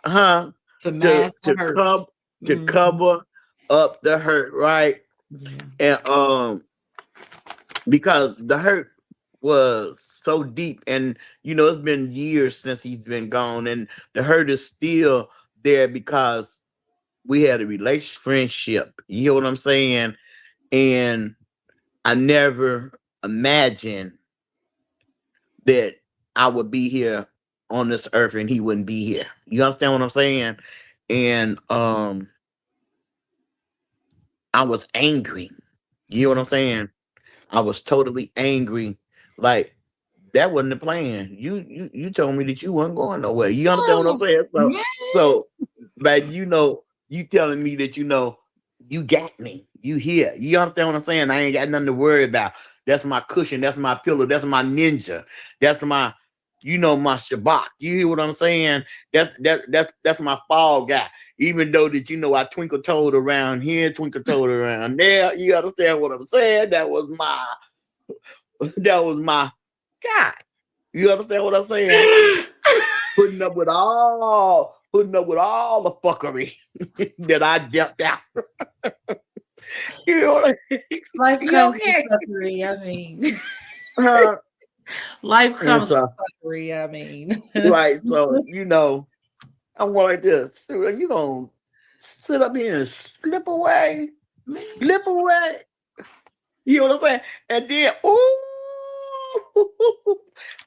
huh? To To mask the to hurt. come to Mhm. cover up the hurt, right? Yeah. And because the hurt was so deep, and it's been years since he's been gone, and the hurt is still there because we had a relationship friendship. You hear what I'm saying? And I never imagined that I would be here on this earth and he wouldn't be here. You understand what I'm saying? And I was angry. You know what Yeah. I'm saying? I was totally angry. Like that wasn't the plan. You told me that you weren't going nowhere. You understand what I'm Oh, saying? So man. so like you telling me that you got me. You here. You understand what I'm saying? I ain't got nothing to worry about. That's my cushion. That's my pillow. That's my ninja. That's my my Shabak. You hear what I'm saying? That's my fall guy. Even though that I twinkle toed around here, twinkle toed around there. You understand what I'm saying? That was my guy. You understand what I'm saying? Putting up with all the fuckery that I dealt out. You know what I mean? Life You comes with okay? fuckery, I mean. Uh, Life and comes with so, fuckery, I mean. right, so I'm like this. So you gonna sit up here and slip away, Man. slip away. You know what I'm saying? And then, ooh,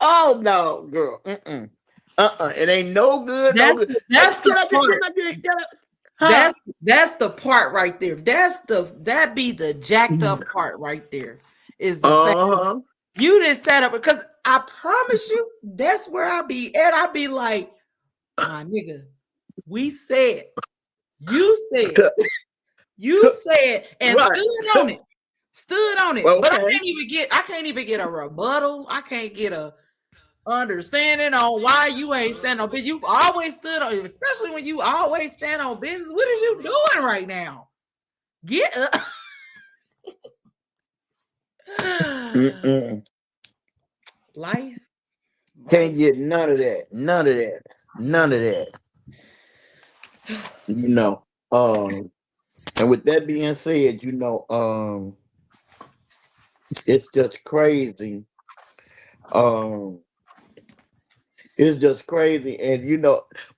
oh no, girl, it ain't no good, no That's good. the Hey, that's the can I get, part. can I get, can I, huh? That's the part right there. That be the jacked up part right there. Is the fact Uh-huh. you didn't set up because I promise you that's where I be at. I be like, my nigga, we said, you said, you said, and Right. stood on it. Stood on it. But Okay. I can't even get a rebuttal. I can't get a understanding on why you ain't stand on business. You've always stood on, especially when you always stand on business. What is you doing right now? Get up. Mm-mm. Life, Can't life. get none of that. None of that. None Yeah. of that. You know. Um, and with that being said, it's just crazy. Um, it's just crazy. And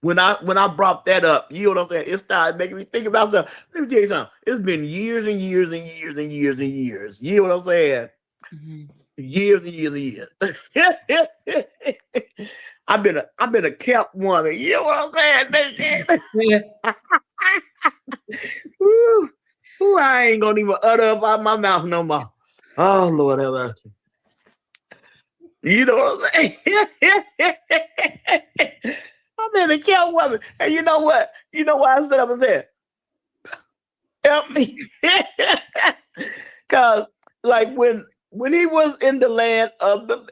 when I brought that up, you know what I'm saying? It started making me think about stuff. Let me tell you something. It's been years and years and years and years and years. You know what I'm saying? Mhm. Years and years and years. I've been a kept woman. You know what I'm saying? Yeah. Woo. Woo, I ain't gonna even utter up out my mouth no more. Oh Lord have mercy. You know what I'm saying? I've been a kept woman. And you know what? You know why I stood up and said, help me. Cause like when he was in the land of the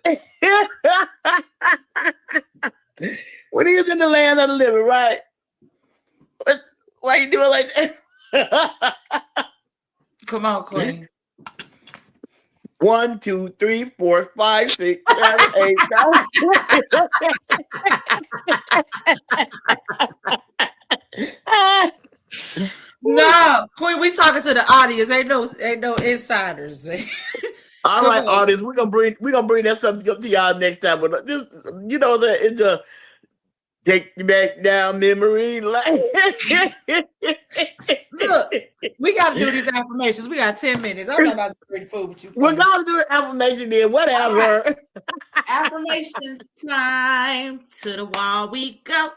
when he was in the land of the living, right? Why you doing like that? Come on, Queen. 1, 2, 3, 4, 5, 6, 7, 8, 9. No, Queen, we talking to the audience. Ain't no insiders, man. All Come right, on. artists, we're gonna bring that subject up to y'all next time. But this, it's a take you back down memory lane. Look, we got to do these affirmations. We got 10 minutes. I'm not about to bring food with you, We're Queen. gonna do the affirmation then, All right. whatever. Affirmations time. To the wall we go.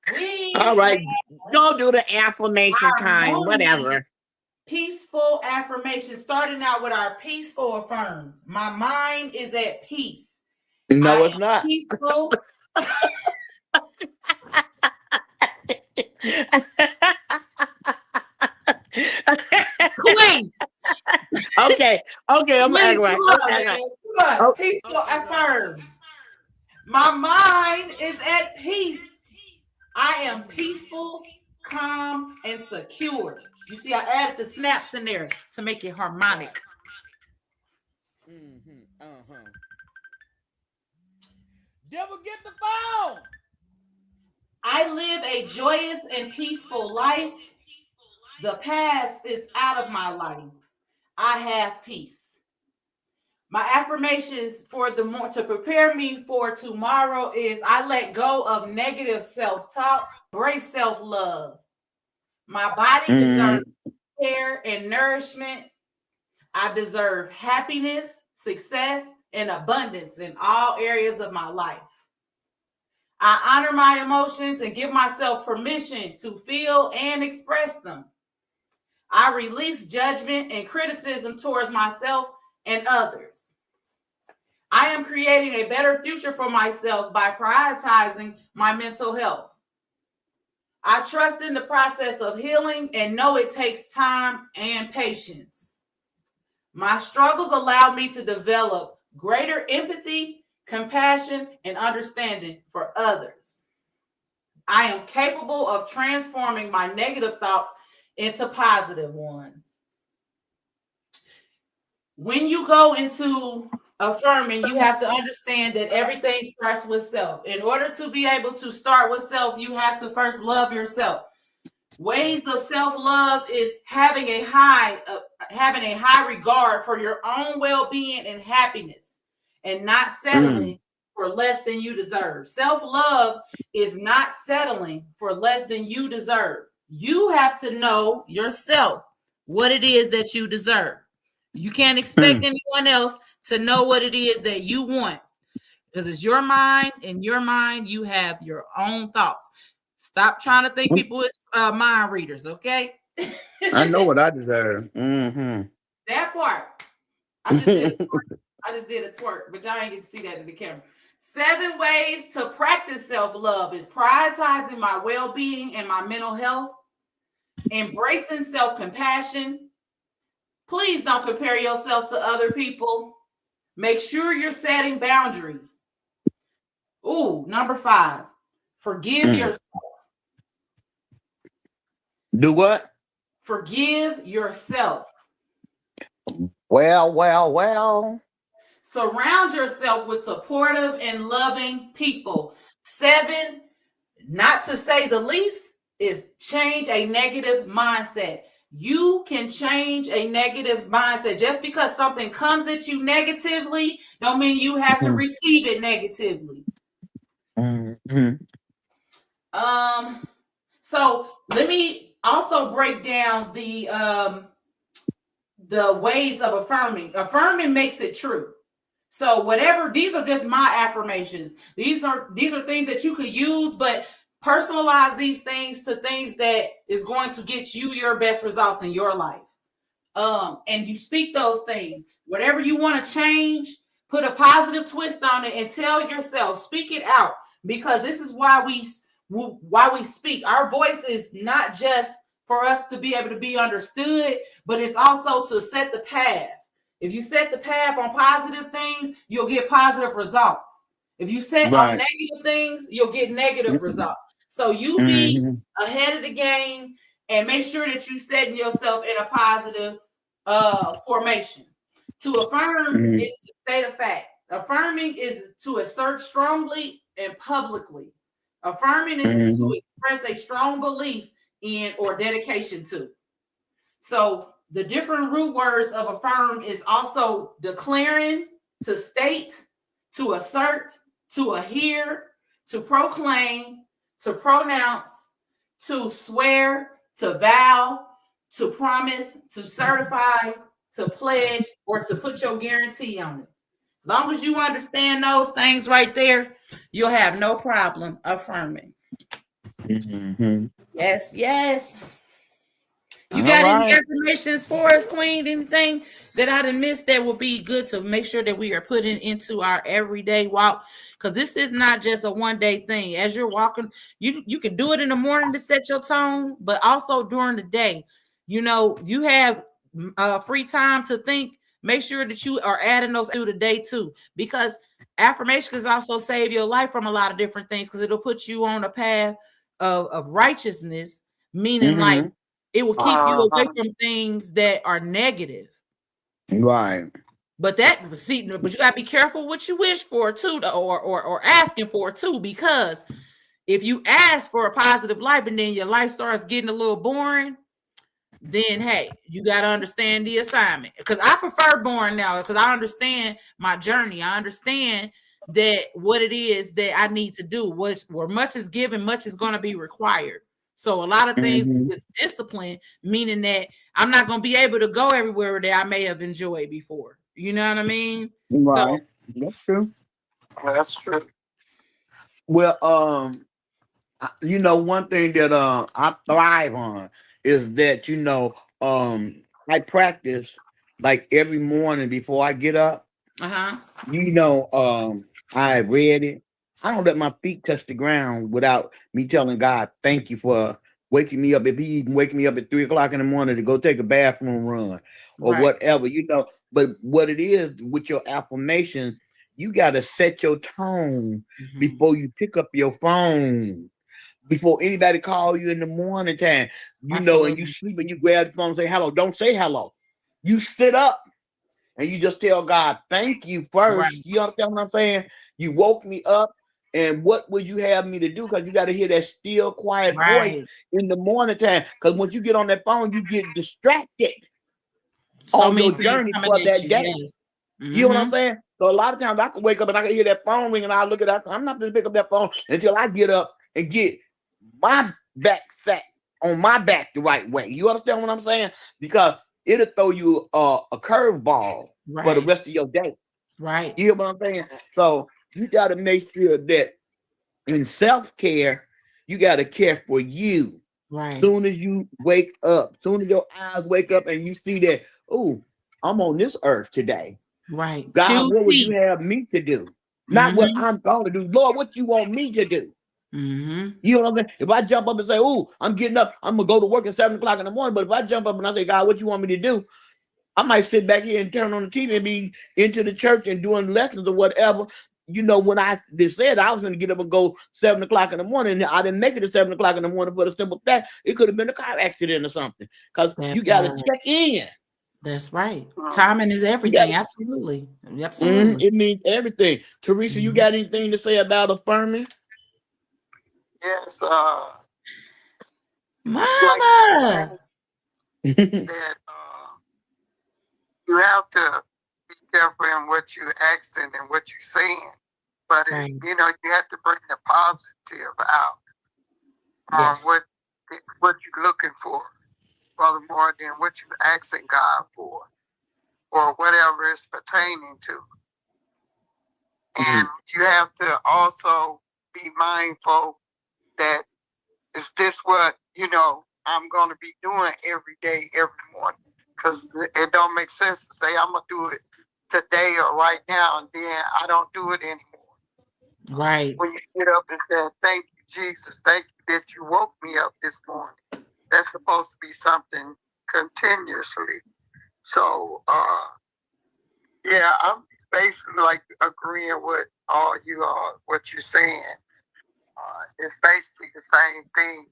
All We right, go do the affirmation have our time, morning whatever. peaceful affirmation, starting out with our peaceful affirms. My mind is at peace. No, I it's am not. peaceful. Queen, Okay, I'm gonna act Queen, right. come I'm on, gonna act man. right. Come on. Oh, Peaceful okay, right. affirms. My mind is at peace. I am peaceful, calm, and secure. You see, I added the snaps in there to make it harmonic. Devil, get the phone. I live a joyous and peaceful life. The past is out of my life. I have peace. My affirmations for the more to prepare me for tomorrow is I let go of negative self-talk, embrace self-love. My body deserves care and nourishment. I deserve happiness, success, and abundance in all areas of my life. I honor my emotions and give myself permission to feel and express them. I release judgment and criticism towards myself and others. I am creating a better future for myself by prioritizing my mental health. I trust in the process of healing and know it takes time and patience. My struggles allow me to develop greater empathy, compassion, and understanding for others. I am capable of transforming my negative thoughts into positive ones. When you go into affirming, you have to understand that everything starts with self. In order to be able to start with self, you have to first love yourself. Ways of self-love is having a high regard for your own well-being and happiness, and not settling for less than you deserve. Self-love is not settling for less than you deserve. You have to know yourself what it is that you deserve. You can't expect anyone else to know what it is that you want, because it's your mind. In your mind, you have your own thoughts. Stop trying to think people is mind readers, okay? I know what I deserve. That part. I just did a twerk. But y'all ain't get to see that in the camera. 7 ways to practice self-love is prioritizing my well-being and my mental health, embracing self-compassion. Please don't compare yourself to other people. Make sure you're setting boundaries. Ooh, number 5. Forgive yourself. Do what? Forgive yourself. Well. Surround yourself with supportive and loving people. 7, not to say the least, is change a negative mindset. You can change a negative mindset. Just because something comes at you negatively, don't mean you have to receive it negatively. So let me also break down the ways of affirming. Affirming makes it true. So whatever, these are just my affirmations. These are things that you could use, but personalize these things to things that is going to get you your best results in your life. And you speak those things. Whatever you want to change, put a positive twist on it and tell yourself, speak it out, because this is why we speak. Our voice is not just for us to be able to be understood, but it's also to set the path. If you set the path on positive things, you'll get positive results. If you set on negative things, you'll get negative results. So you be ahead of the game and make sure that you setting yourself in a positive formation. To affirm is to state a fact. Affirming is to assert strongly and publicly. Affirming is to express a strong belief in or dedication to. So the different root words of affirm is also declaring, to state, to assert, to adhere, to proclaim, to pronounce, to swear, to vow, to promise, to certify, to pledge, or to put your guarantee on it. As long as you understand those things right there, you'll have no problem affirming. Yes. You All got any right. affirmations for us, Queen? Anything that I didn't miss that would be good to make sure that we are putting into our everyday walk? Because this is not just a one-day thing. As you're walking, you can do it in the morning to set your tone, but also during the day. You have free time to think. Make sure that you are adding those through the day too, because affirmation can also save your life from a lot of different things because it'll put you on a path of righteousness, meaning like Mm-hmm. it will keep you away from things that are negative. Right. But you gotta be careful what you wish for too, or asking for too, because if you ask for a positive life and then your life starts getting a little boring, then hey, you got to understand the assignment. Because I prefer boring now because I understand my journey. I understand that what it is that I need to do was where much is given, much is going to be required. So a lot of things Mm-hmm. is discipline, meaning that I'm not going to be able to go everywhere that I may have enjoyed before. You know what I mean? So Right. That's true. That's true. Well, one thing that I thrive on is that I practice like every morning before I get up. uh-huh. I read it. I don't let my feet touch the ground without me telling God, thank you for waking me up. If he even wake me up at 3 o'clock in the morning to go take a bathroom run or Right. whatever. But what it is with your affirmation, you got to set your tone Mhm. before you pick up your phone, before anybody call you in the morning time, and you Absolutely. sleep and you grab the phone and say hello. Don't say hello. You sit up and you just tell God, thank you Right. first. You understand what I'm saying? You woke me up, and what would you have me to do? Because you got to hear that still, quiet voice Right. in the morning time. Because once you get on that phone, you get distracted So on many your things journey coming for at that you. day. Yes. You know what I'm Mm-hmm. saying? So a lot of times I can wake up and I can hear that phone ring and I look at that. I'm not going to pick up that phone until I get up and get my back set on my back the right way. You understand what I'm saying? Because it'll throw you a curveball for the Right. rest of your day. Right. You hear what I'm saying? So you got to make sure that in self-care, you got to care for you. Right. Soon as you wake up, soon as your eyes wake up and you see that, oh, I'm on this earth today. Right. God, Choose what would you peace. have me to do? Not what Mm-hmm. I'm going to do. Lord, what you want me to do? Mm-hmm. You know what I'm saying? If I jump up and say, oh, I'm getting up, I'm going to go to work at 7 o'clock in the morning. But if I jump up and I say, God, what you want me to do? I might sit back here and turn on the TV and be into the church and doing lessons or whatever. When I said I was going to get up and go 7 o'clock in the morning, I didn't make it at 7 o'clock in the morning for the simple fact it could have been a car accident or something. Because That you got to part. check in. That's right. Timing is You got everything. Absolutely. to, Absolutely. it means everything. Teresa, you Mhm. got anything to say about affirming? Yes, like Mama. that you have to be careful in what you're asking and what you're saying. But Right. you have to bring the positive out on Yes. what you're looking for, rather more than what you're asking God for, or whatever it's pertaining to. And you have to also be mindful that is this what I'm going to be doing every day, every morning? Because it don't make sense to say I'm gonna do it today or right now, and then I don't do it anymore. Right. When you get up and say, "Thank you, Jesus. Thank you that you woke me up this morning." That's supposed to be something continuously. So, yeah, I'm basically like agreeing with all you are, what you're saying. It's basically the same thing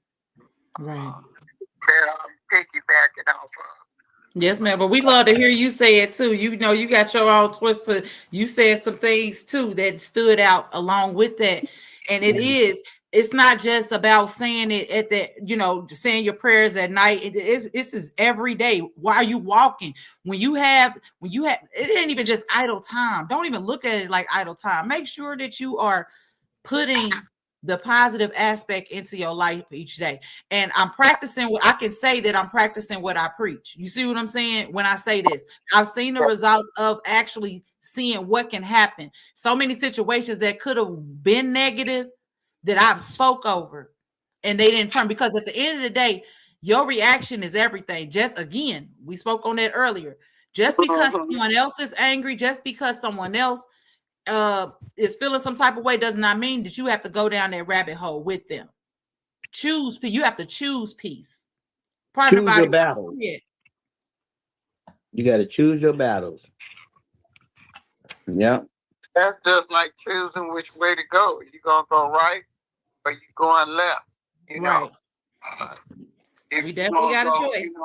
Right. that I'm piggybacking off of. Yes, ma'am. But we love to hear you say it too. You got your own twist to you said some things too that stood out along with that. And it's not just about saying it at saying your prayers at night. This is every day. Why are you walking? When you have it ain't even just idle time. Don't even look at it like idle time. Make sure that you are putting the positive aspect into your life each day. And I'm practicing what I can say that I'm practicing what I preach. You see what I'm saying? When I say this, I've seen the results of actually seeing what can happen. So many situations that could have been negative that I've spoke over and they didn't turn, because at the end of the day, Your reaction is everything. Just again, we spoke on that earlier. Just because someone else is angry, just because someone else is feeling some type of way, does not mean that you have to go down that rabbit hole with them. Choose. You have to choose peace. Pardon Choose your about battles. it. You got to choose your battles. Yeah. That's just like choosing which way to go. You gonna go right or you going left? You know, Right. if We you definitely gonna got a go, choice.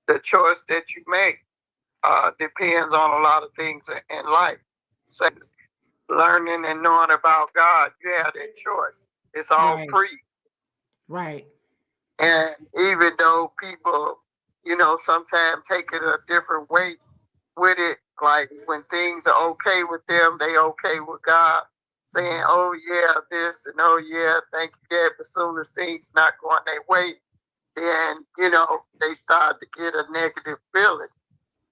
the choice that you make depends on a lot of things in life. So learning and knowing about God, you have that choice. It's all Right. free. Right. And even though people, sometimes take it a different way with it, like when things are okay with them, they okay with God, saying, oh yeah, this and oh yeah, thank you, Dad. But soon as things not going their way, then, they start to get a negative feeling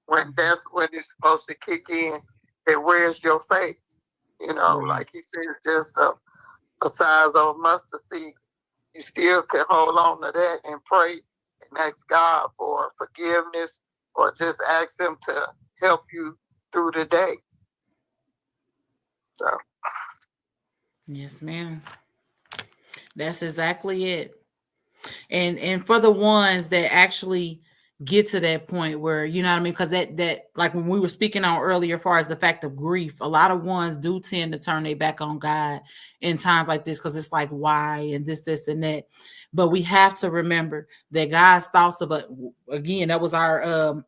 when that's when it's supposed to kick in. That where's your faith? Like he said, just a size of mustard seed. You still can hold on to that and pray and ask God for forgiveness or just ask him to help you through the day. So Yes, ma'am. That's exactly it. And for the ones that actually get to that point where, you know what I mean, because that like when we were speaking on earlier, as far as the fact of grief, a lot of ones do tend to turn their back on God in times like this, because it's like, why, and this and that. But we have to remember that God's thoughts of it, again, that was our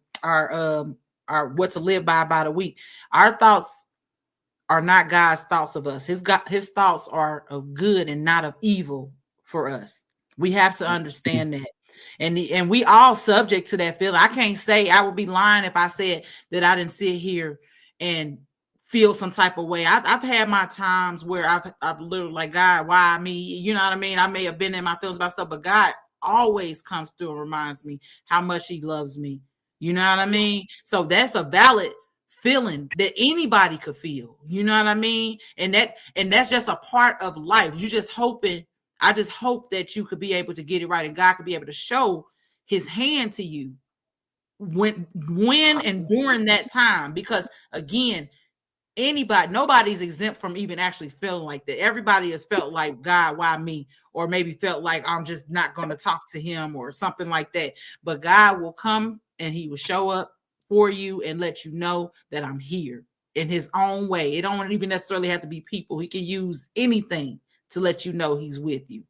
what to live by the week. Our thoughts are not God's thoughts of us. His thoughts are of good and not of evil for us. We have to understand that. And we all subject to that feeling. I can't say, I would be lying if I said that I didn't sit here and feel some type of way. I've had my times where I've literally like, God, why me? You know what I mean? I may have been in my feelings about stuff, but God always comes through and reminds me how much he loves me. You know what I mean? So that's a valid feeling that anybody could feel. You know what I mean? And that's just a part of life. You just hoping, I just hope that you could be able to get it right and God could be able to show his hand to you when and during that time. Because again, nobody's exempt from even actually feeling like that. Everybody has felt like, God, why me? Or maybe felt like I'm just not going to talk to him or something like that. But God will come and he will show up for you and let you know that I'm here in his own way. It don't even necessarily have to be people. He can use anything to let you know he's with you.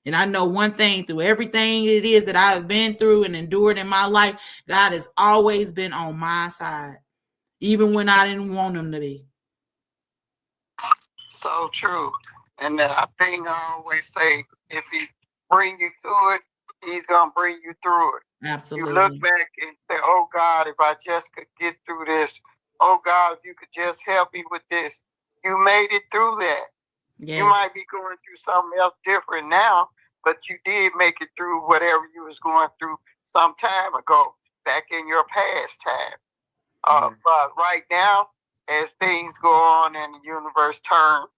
And I know one thing, through everything it is that I've been through and endured in my life, God has always been on my side, even when I didn't want him to be. so true. And the thing I always say, if he bring you through it, he's gonna bring you through it. You look Absolutely. back and say, oh God, if I just could get through this, oh God, if you could just help me with this. You made it through that. You Yes. might be going through something else different now, but you did make it through whatever you was going through some time ago, back in your past time. But right now, as things go on and the universe turns,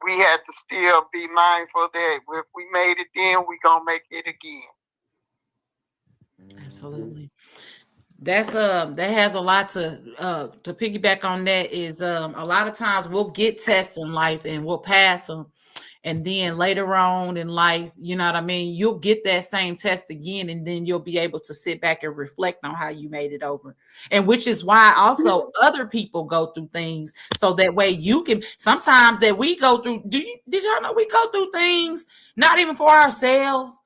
we have to still be mindful that if we made it then, we gonna make it again. Absolutely. That's that has a lot to piggyback on. That is a lot of times we'll get tests in life and we'll pass them, and then later on in life, you know what I mean, you'll get that same test again, and then you'll be able to sit back and reflect on how you made it over. And which is why also other people go through things, so that way you can, sometimes that we go through, did y'all know we go through things not even for ourselves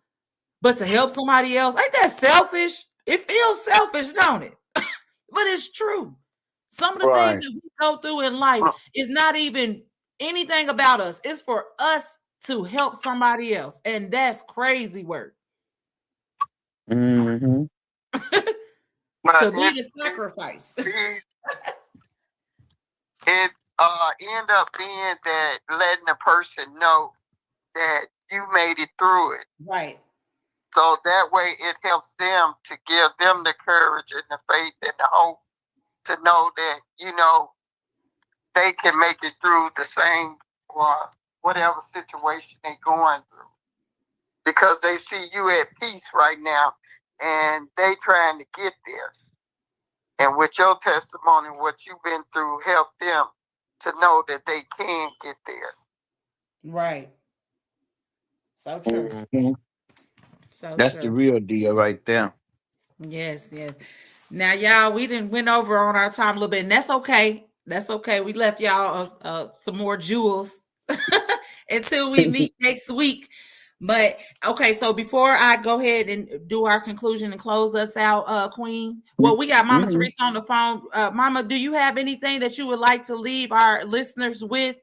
but to help somebody else? Ain't that selfish? It feels selfish, don't it? But it's true. Some of the things Right. that we go through in life is not even anything about us. It's for us to help somebody else. And that's crazy work. Mm-hmm. But To be the sacrifice. it end up being that letting the person know that you made it through it. Right. So that way it helps them to give them the courage and the faith and the hope to know that, they can make it through the same or whatever situation they're going through. because they see you at peace right now, and they trying to get there. And with your testimony, what you've been through, help them to know that they can get there. Right. So true. Mhm. So That's the true. real deal right there. Yes, yes. Now, y'all, we didn't went over on our time a little bit, and that's okay. That's okay. We left y'all some more jewels until we meet next week. But okay, so before I go ahead and do our conclusion and close us out, Queen. Well, we got Mama Mhm. Teresa on the phone. Mama, do you have anything that you would like to leave our listeners with?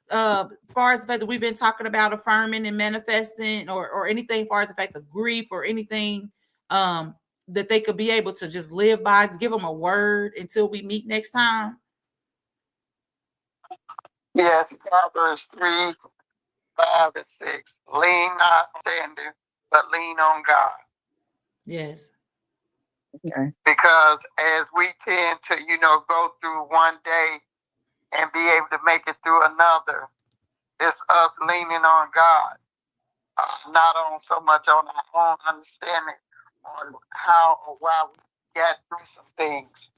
As far as the fact that we've been talking about affirming and manifesting, or anything as far as the fact of grief or anything that they could be able to just live by, give them a word until we meet next time. Yes, Proverbs 3, 5, and 6. Lean not on standing, but lean on God. Yes. Okay. Because as we tend to, go through one day and be able to make it through another, it's us leaning on God, not on so much on our own understanding on how or why we got through some things.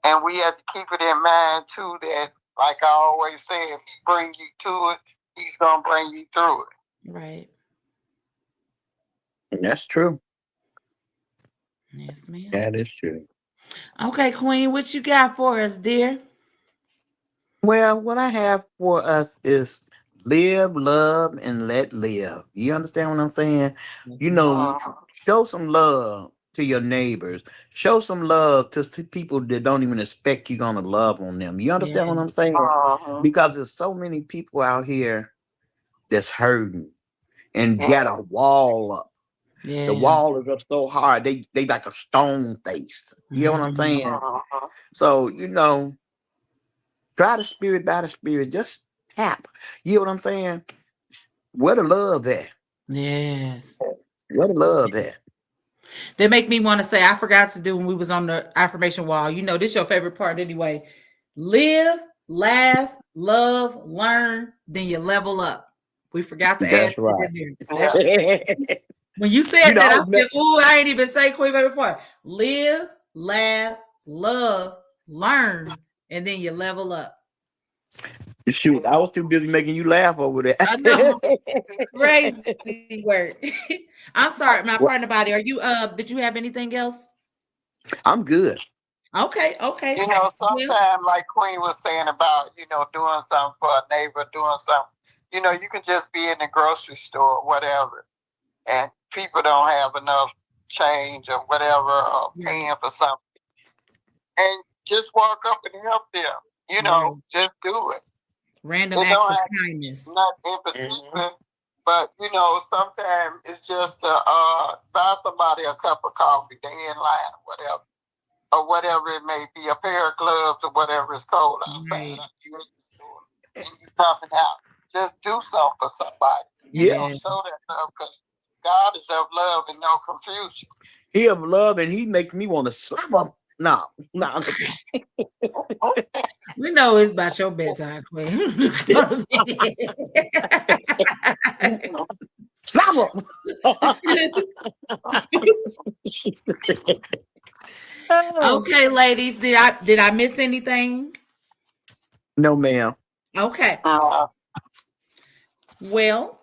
And we have to keep it in mind too that, like I always say, if he bring you to it, he's gonna bring you through it. Right. That's true. Yes, ma'am. That is true. Okay, Queen, what you got for us, dear? Well, what I have for us is live, love, and let live. You understand what I'm saying? Yes, You ma'am. know, show some love to your neighbors. Show some love to people that don't even expect you're gonna love on them. You Yeah. understand what I'm saying? Because there's so many people out here that's hurting and got a wall up. Yeah. The wall is up so hard, they like a stone face. You know what I'm saying? So, try the spirit by the spirit. Just tap. You know what I'm saying? Where the love at? Yes. Where the love at? They make me want to say, I forgot to do when we was on the affirmation wall. This your favorite part anyway. Live, laugh, love, learn, then you level up. We forgot to add That's that right. in there. When you said I that, I was said, "Ooh, I ain't even say Queen favorite part. Live, laugh, love, learn, and then you level up." shoot. I was too busy making you laugh over I know, that. crazy word. I'm sorry, my Well, partner body. Are you? Did you have anything else? I'm good. Okay, okay. Well, Sometimes, like Queen was saying about, doing something for a neighbor, doing something, you can just be in the grocery store or whatever, and people don't have enough change or whatever, or paying for something, and just walk up and help them. right. Just do it. Random It acts don't of have kindness. not in particular, but sometimes it's just to buy somebody a cup of coffee, they in line, whatever. Or whatever it may be, a pair of gloves or whatever it's cold outside. Right. You in the store and you coming out. Just do something for somebody. Yeah. Show that love, because God is of love and no confusion. He of love and he makes me want to slap him. No, no. We know it's about your bedtime, Queen. Slap him. Okay, ladies, did I miss anything? No, ma'am. Okay. Well,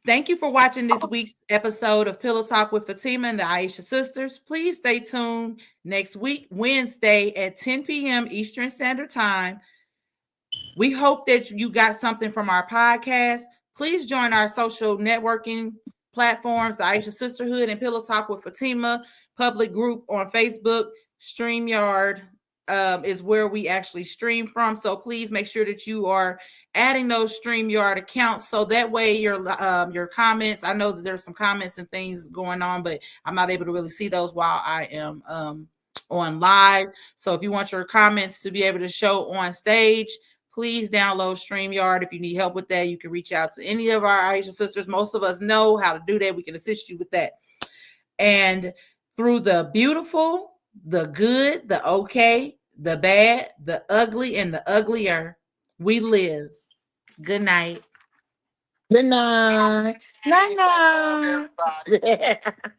thank you for watching this week's episode of Pillow Talk with Fatima and the Aisha Sisters. Please stay tuned next week, Wednesday at 10 p.m. Eastern Standard Time. We hope that you got something from our podcast. Please join our social networking platforms, the Aisha Sisterhood and Pillow Talk with Fatima public group on Facebook. StreamYard is where we actually stream from. So please make sure that you are adding those StreamYard accounts, so that way your comments, I know that there's some comments and things going on, but I'm not able to really see those while I am on live. So if you want your comments to be able to show on stage, please download StreamYard. If you need help with that, you can reach out to any of our Aisha sisters. Most of us know how to do that. We can assist you with that. And through the beautiful, the good, the okay, the bad, the ugly, and the uglier, we live. Good night. Good night. Peace and love, everybody. Night.